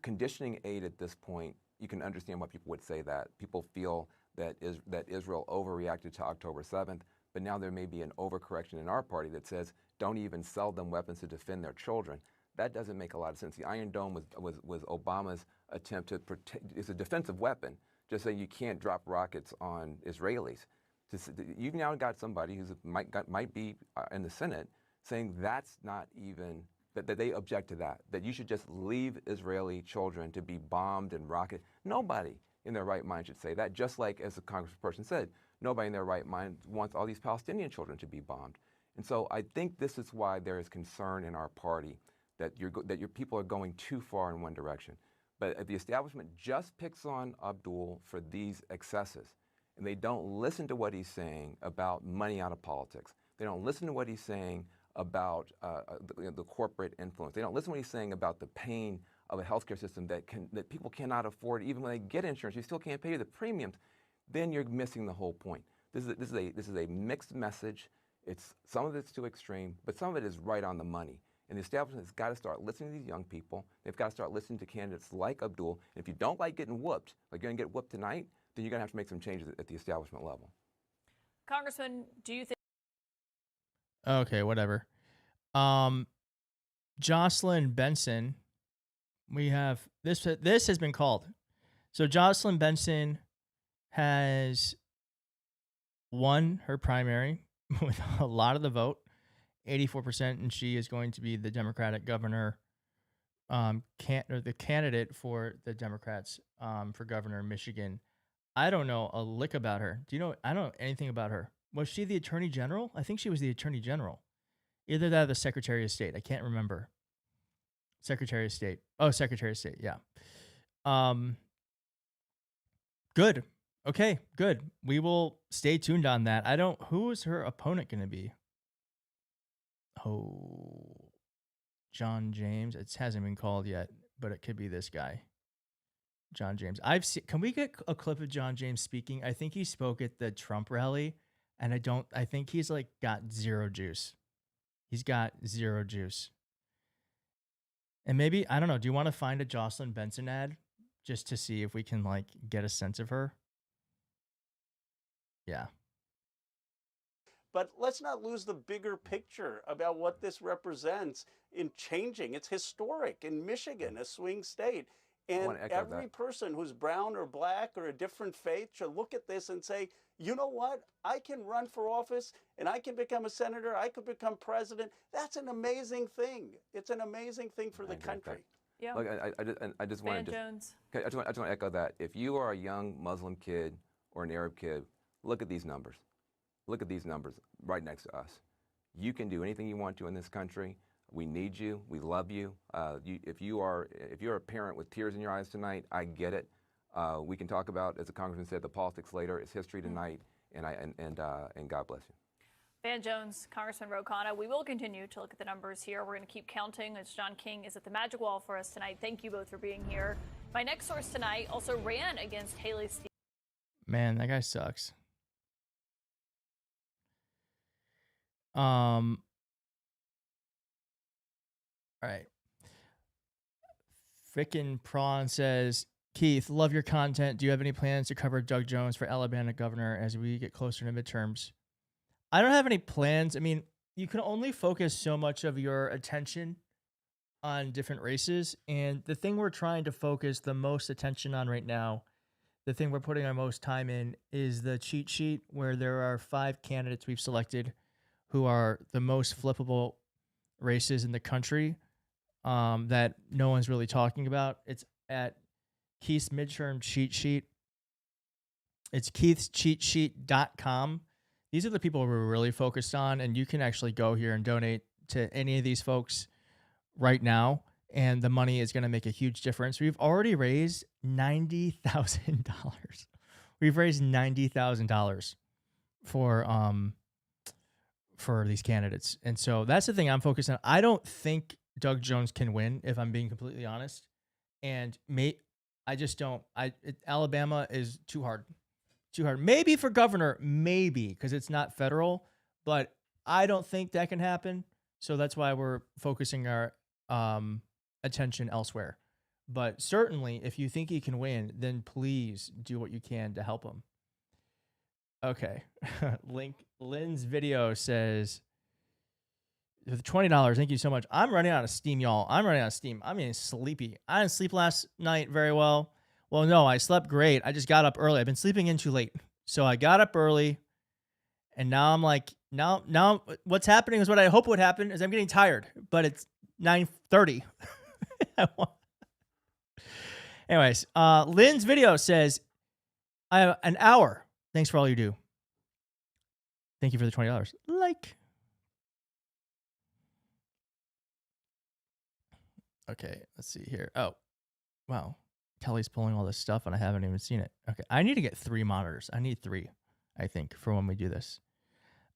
conditioning aid at this point, you can understand why people would say that. People feel that Israel overreacted to October 7th, but now there may be an overcorrection in our party that says don't even sell them weapons to defend their children. That doesn't make a lot of sense. The Iron Dome was Obama's attempt to protect. It's a defensive weapon. Just saying you can't drop rockets on Israelis. You've now got somebody who might be in the Senate saying that's not even, that they object to that you should just leave Israeli children to be bombed and rocket. Nobody in their right mind should say that, just like, as the congressperson said, nobody in their right mind wants all these Palestinian children to be bombed. And so I think this is why there is concern in our party that your people are going too far in one direction. But if the establishment just picks on Abdul for these excesses, and they don't listen to what he's saying about money out of politics, they don't listen to what he's saying about the corporate influence, they don't listen to what he's saying about the pain of a healthcare system that people cannot afford, even when they get insurance, you still can't pay the premiums, then you're missing the whole point. This is a mixed message. Some of it's too extreme, but some of it is right on the money. And the establishment has got to start listening to these young people. They've got to start listening to candidates like Abdul. And if you don't like getting whooped, like you're going to get whooped tonight, then you're going to have to make some changes at the establishment level. Congressman, do you think? Okay, whatever. Jocelyn Benson, we have this. This has been called. So Jocelyn Benson has won her primary with a lot of the vote, 84%, and she is going to be the Democratic governor, or the candidate for the Democrats for governor in Michigan. I don't know a lick about her. Do you know? I don't know anything about her. Was she the attorney general? I think she was the attorney general. Either that or the Secretary of State. I can't remember. Secretary of State. Oh, Secretary of State. Yeah. Good. Okay, good. We will stay tuned on that. Who is her opponent going to be? Oh, John James. It hasn't been called yet, but it could be this guy. John James. Can we get a clip of John James speaking? I think he spoke at the Trump rally, and I think he's like got zero juice. He's got zero juice. And maybe, I don't know, do you want to find a Jocelyn Benson ad just to see if we can like get a sense of her? Yeah. But let's not lose the bigger picture about what this represents in changing. It's historic in Michigan, a swing state. And every person who's brown or black or a different faith should look at this and say, you know what? I can run for office and I can become a senator. I could become president. That's an amazing thing. It's an amazing thing for the country. Yeah. Look, I just want to I just want to echo that. If you are a young Muslim kid or an Arab kid, look at these numbers. Look at these numbers right next to us. You can do anything you want to in this country. We need you. We love you. If you're a parent with tears in your eyes tonight, I get it. We can talk about, as the congressman said, the politics later. It's history tonight, and God bless you. Van Jones, Congressman Ro Khanna, we will continue to look at the numbers here. We're going to keep counting as John King is at the Magic Wall for us tonight. Thank you both for being here. My next source tonight also ran against Haley Stevens. Man, that guy sucks. All right. Frickin' Prawn says, Keith, love your content. Do you have any plans to cover Doug Jones for Alabama governor as we get closer to midterms? I don't have any plans. I mean, you can only focus so much of your attention on different races. And the thing we're trying to focus the most attention on right now, the thing we're putting our most time in, is the cheat sheet where there are 5 candidates we've selected who are the most flippable races in the country. That no one's really talking about. It's at Keith's midterm cheat sheet. It's keithsdebateclub.com. These are the people we're really focused on, and you can actually go here and donate to any of these folks right now, and the money is going to make a huge difference. We've already raised $90,000. We've raised $90,000 for these candidates, and so that's the thing I'm focused on. I don't think Doug Jones can win, if I'm being completely honest. And I just don't. Alabama is too hard. Too hard. Maybe for governor, maybe, because it's not federal, but I don't think that can happen. So that's why we're focusing our attention elsewhere. But certainly, if you think he can win, then please do what you can to help him. Okay. Lynn's video says, with $20, thank you so much. I'm running out of steam, y'all. I'm running out of steam. I'm getting sleepy. I didn't sleep last night very well. Well, no, I slept great. I just got up early. I've been sleeping in too late. So I got up early, and now I'm like, now what's happening is what I hope would happen is I'm getting tired, but it's 9:30. Anyways, Lynn's video says, I have an hour. Thanks for all you do. Thank you for the $20. Like. Okay, let's see here. Oh, wow. Kelly's pulling all this stuff, and I haven't even seen it. Okay, I need to get 3 monitors. I need 3, I think, for when we do this.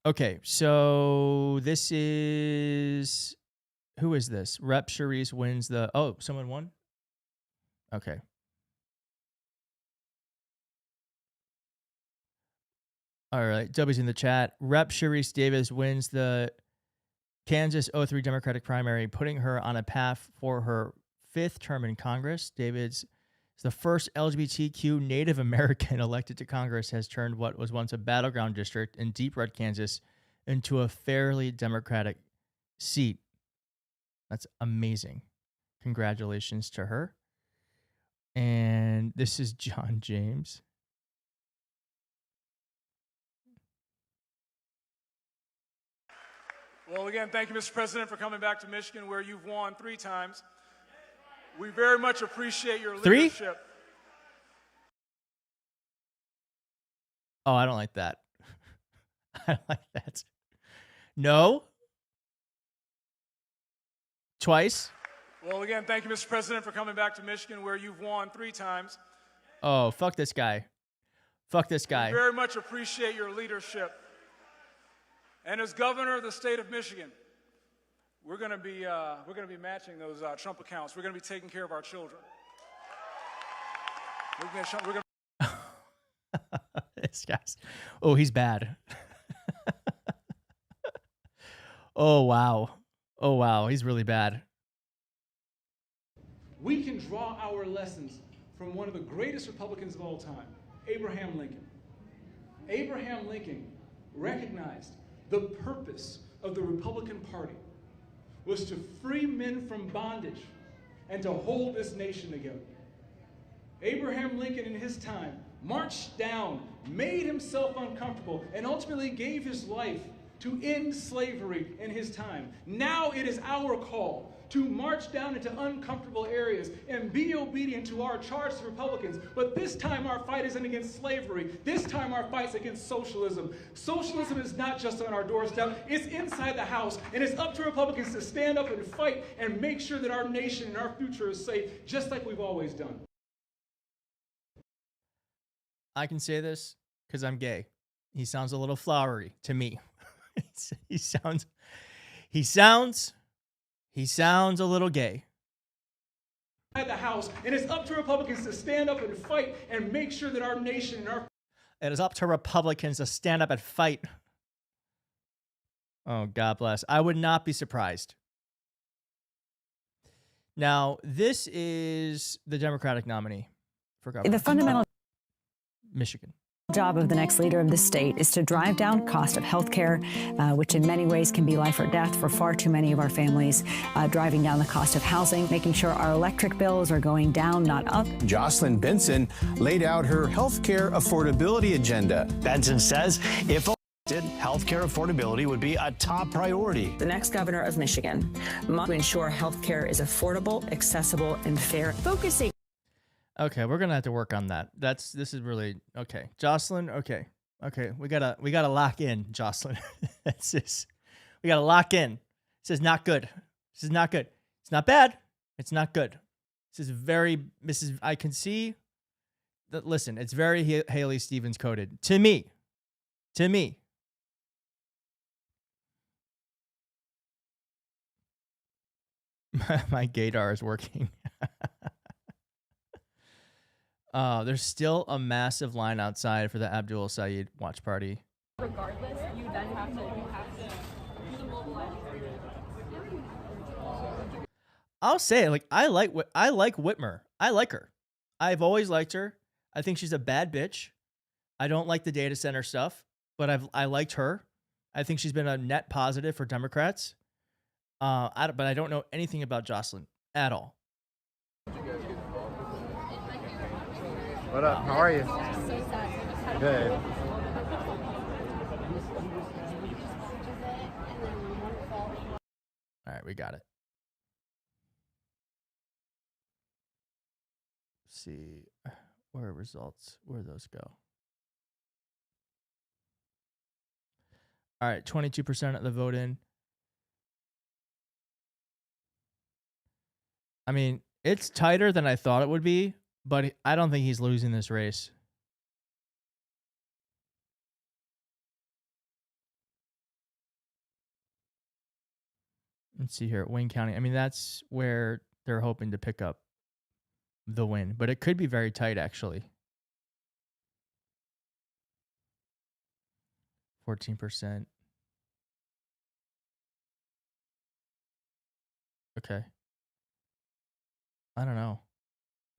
Okay, so this is... Who is this? Rep Charisse wins the... Oh, someone won? Okay. All right, W's in the chat. Rep Charisse Davis wins the Kansas 03 Democratic primary, putting her on a path for her 5th term in Congress. David's The first LGBTQ Native American elected to Congress has turned what was once a battleground district in deep red Kansas into a fairly Democratic seat. That's amazing. Congratulations to her. And this is John James. Well, again, thank you, Mr. President, for coming back to Michigan, where you've won 3 times. We very much appreciate your 3? leadership. Oh, I don't like that. I don't like that. No? Twice? Well, again, thank you, Mr. President, for coming back to Michigan, where you've won 3 times. Oh, fuck this guy. Fuck this guy. We very much appreciate your leadership. And as governor of the state of Michigan, we're going to be matching those Trump accounts. We're going to be taking care of our children. We're going This guy's. Oh, he's bad. Oh, wow. Oh, wow. He's really bad. We can draw our lessons from one of the greatest Republicans of all time, Abraham Lincoln. Abraham Lincoln recognized the purpose of the Republican Party was to free men from bondage and to hold this nation together. Abraham Lincoln in his time marched down, made himself uncomfortable, and ultimately gave his life to end slavery in his time. Now it is our call to march down into uncomfortable areas and be obedient to our charge to Republicans. But this time our fight isn't against slavery. This time our fight's against socialism. Socialism is not just on our doorstep, it's inside the House. And it's up to Republicans to stand up and fight and make sure that our nation and our future is safe, just like we've always done. I can say this because I'm gay. He sounds a little flowery to me. He sounds a little gay. At the House, and it's up to Republicans to stand up and fight and make sure that our nation and our It is up to Republicans to stand up and fight. Oh, God bless. I would not be surprised. Now, this is the Democratic nominee for governor. The fundamental Michigan. job of the next leader of the state is to drive down cost of health care, which in many ways can be life or death for far too many of our families, driving down the cost of housing, making sure our electric bills are going down, not up. Jocelyn Benson laid out her health care affordability agenda. Benson says if elected, health care affordability would be a top priority. The next governor of Michigan must ensure health care is affordable, accessible, and fair. Focusing. Okay, we're gonna have to work on that. This is really okay. Jocelyn, okay. We gotta lock in, Jocelyn. That's this. We gotta lock in. This is not good. This is not good. It's not bad. It's not good. This is I can see that. Listen, it's very Haley Stevens coded to me. My gaydar is working. There's still a massive line outside for the Abdul Saeed watch party. Regardless, you then have to do the mobilizing. I'll say it, like I like Whitmer. I like her. I've always liked her. I think she's a bad bitch. I don't like the data center stuff, but I liked her. I think she's been a net positive for Democrats. But I don't know anything about Jocelyn at all. What up? How are you? Good. All right, we got it. Let's see where are results. Where do those go? All right, 22% of the vote in. I mean, it's tighter than I thought it would be. But I don't think he's losing this race. Let's see here. Wayne County. I mean, that's where they're hoping to pick up the win. But it could be very tight, actually. 14%. Okay. I don't know.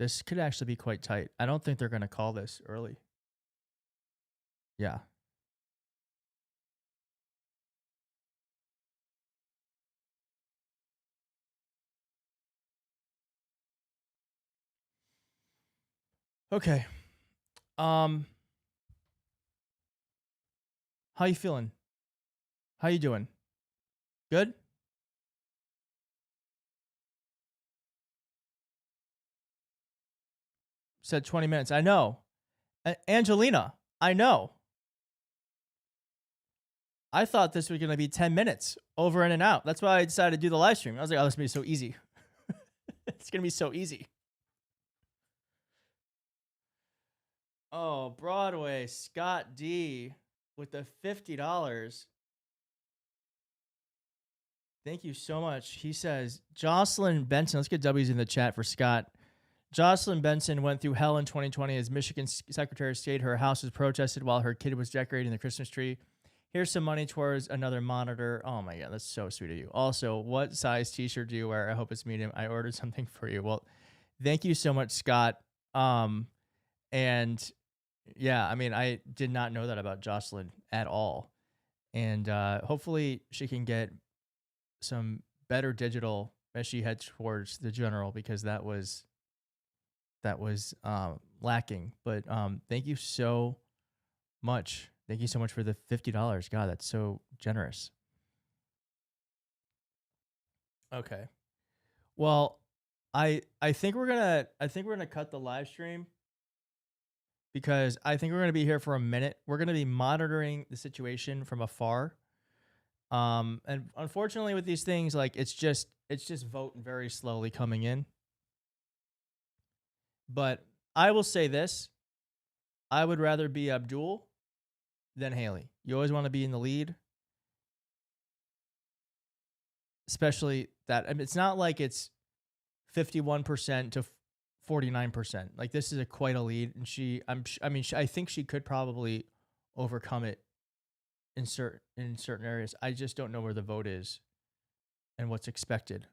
This could actually be quite tight. I don't think they're going to call this early. Yeah. Okay. How you feeling? How you doing? Good? Said 20 minutes. I know. Angelina, I know. I thought this was going to be 10 minutes over in and out. That's why I decided to do the live stream. I was like, oh, this is going to be so easy. It's going to be so easy. Oh, Broadway, Scott D with the $50. Thank you so much. He says, Jocelyn Benson, let's get W's in the chat for Scott. Jocelyn Benson went through hell in 2020 as Michigan Secretary of State. Her house was protested while her kid was decorating the Christmas tree. Here's some money towards another monitor. Oh my God, that's so sweet of you. Also, what size t-shirt do you wear? I hope it's medium. I ordered something for you. Well, thank you so much, Scott. And yeah, I mean, I did not know that about Jocelyn at all. And hopefully she can get some better digital as she heads towards the general, because that was lacking. But thank you so much. Thank you so much for the $50. God, that's so generous. Okay. Well, I think we're gonna cut the live stream, because I think we're gonna be here for a minute. We're gonna be monitoring the situation from afar. And unfortunately with these things, like it's just vote very slowly coming in. But I will say this. I would rather be Abdul than Haley. You always want to be in the lead. Especially that, I mean, it's not like it's 51% to 49%. Like this is quite a lead, and I think she could probably overcome it in certain areas. I just don't know where the vote is and what's expected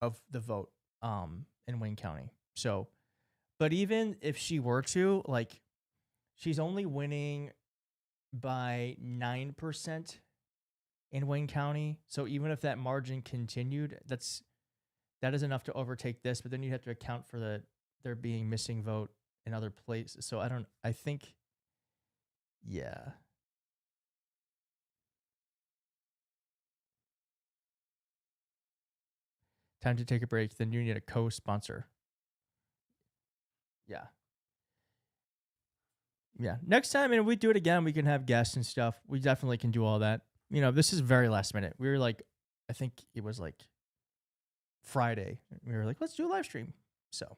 of the vote in Wayne County. So, but even if she were to, like, she's only winning by 9% in Wayne County. So even if that margin continued, that is enough to overtake this. But then you have to account for there being missing vote in other places. So I think, yeah. Time to take a break. Then you need a co-sponsor. Yeah. Yeah. Next time, and we do it again, we can have guests and stuff. We definitely can do all that. You know, this is very last minute. We were like, I think it was like Friday. We were like, let's do a live stream. So,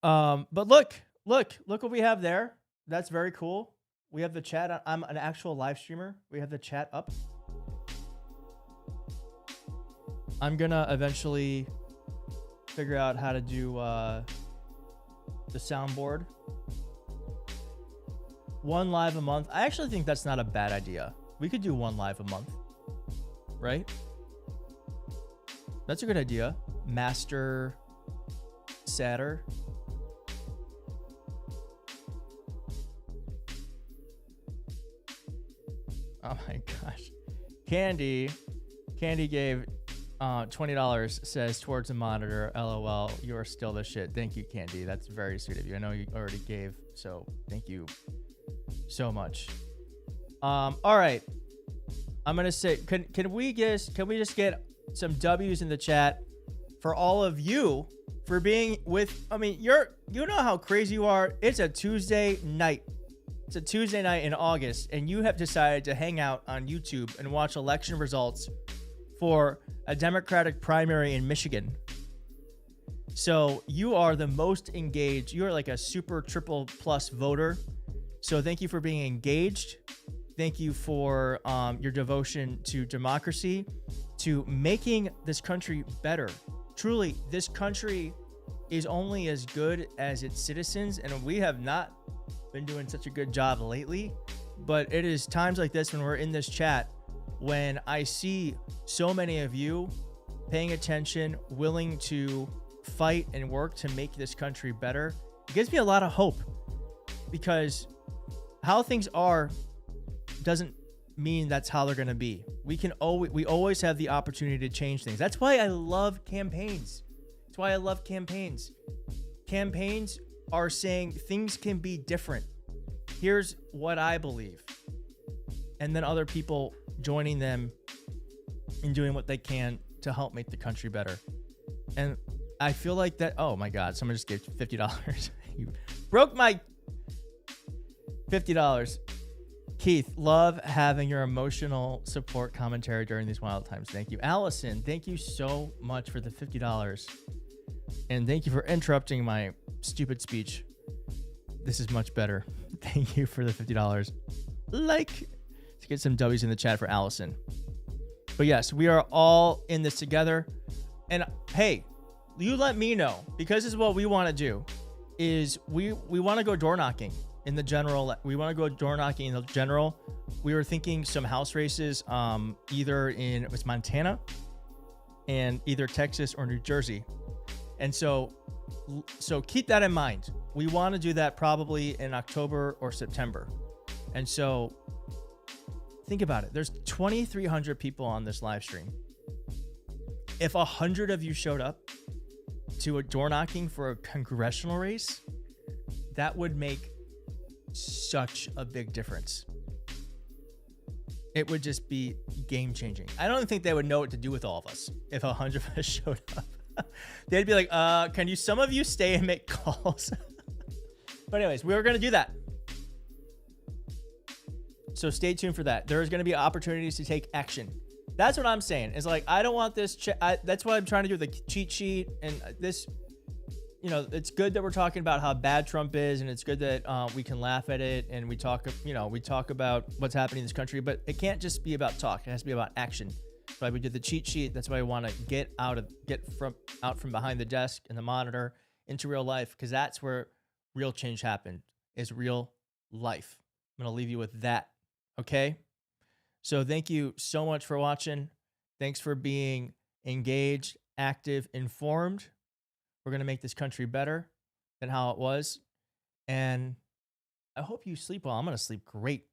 but look what we have there. That's very cool. We have the chat. I'm an actual live streamer. We have the chat up. I'm gonna eventually figure out how to do the soundboard. One live a month. I actually think that's not a bad idea. We could do one live a month, right? That's a good idea. Master Satter. Oh my gosh. Candy gave $20, says towards the monitor. LOL. You are still the shit. Thank you, Candy. That's very sweet of you. I know you already gave, so thank you so much. All right. I'm gonna say, can we just get some W's in the chat for all of you for being with? I mean, you know how crazy you are. It's a Tuesday night. It's a Tuesday night in August, and you have decided to hang out on YouTube and watch election results for a Democratic primary in Michigan. So you are the most engaged. You are like a super triple plus voter. So thank you for being engaged. Thank you for your devotion to democracy, to making this country better. Truly, this country is only as good as its citizens, and we have not been doing such a good job lately. But it is times like this when we're in this chat, when I see so many of you paying attention, willing to fight and work to make this country better, it gives me a lot of hope, because how things are doesn't mean that's how they're going to be. We always have the opportunity to change things. That's why I love campaigns. That's why I love campaigns. Campaigns are saying things can be different. Here's what I believe. And then other people joining them and doing what they can to help make the country better. And I feel like that. Oh my God, someone just gave $50. You broke my $50. Keith, love having your emotional support commentary during these wild times. Thank you. Allison, thank you so much for the $50. And thank you for interrupting my stupid speech. This is much better. Thank you for the $50. Let's get some W's in the chat for Allison. But yes, we are all in this together. And hey, you let me know, because this is what we want to do. Is we want to go door knocking in the general. We want to go door knocking in the general. We were thinking some house races, either in Montana and either Texas or New Jersey. And so keep that in mind. We want to do that probably in October or September. And so think about it. There's 2,300 people on this live stream. If 100 of you showed up to a door knocking for a congressional race, that would make such a big difference. It would just be game changing. I don't think they would know what to do with all of us if 100 of us showed up. They'd be like, can some of you stay and make calls? But anyways, we're going to do that. So stay tuned for that. There's going to be opportunities to take action. That's what I'm saying. It's like, I don't want this. That's what I'm trying to do with the cheat sheet. And this, it's good that we're talking about how bad Trump is. And it's good that we can laugh at it. And we talk about what's happening in this country. But it can't just be about talk. It has to be about action. That's why we did the cheat sheet. That's why I want to get out from behind the desk and the monitor into real life. Because that's where real change happened, is real life. I'm going to leave you with that. Okay? So thank you so much for watching. Thanks for being engaged, active, informed. We're going to make this country better than how it was. And I hope you sleep well. I'm going to sleep great.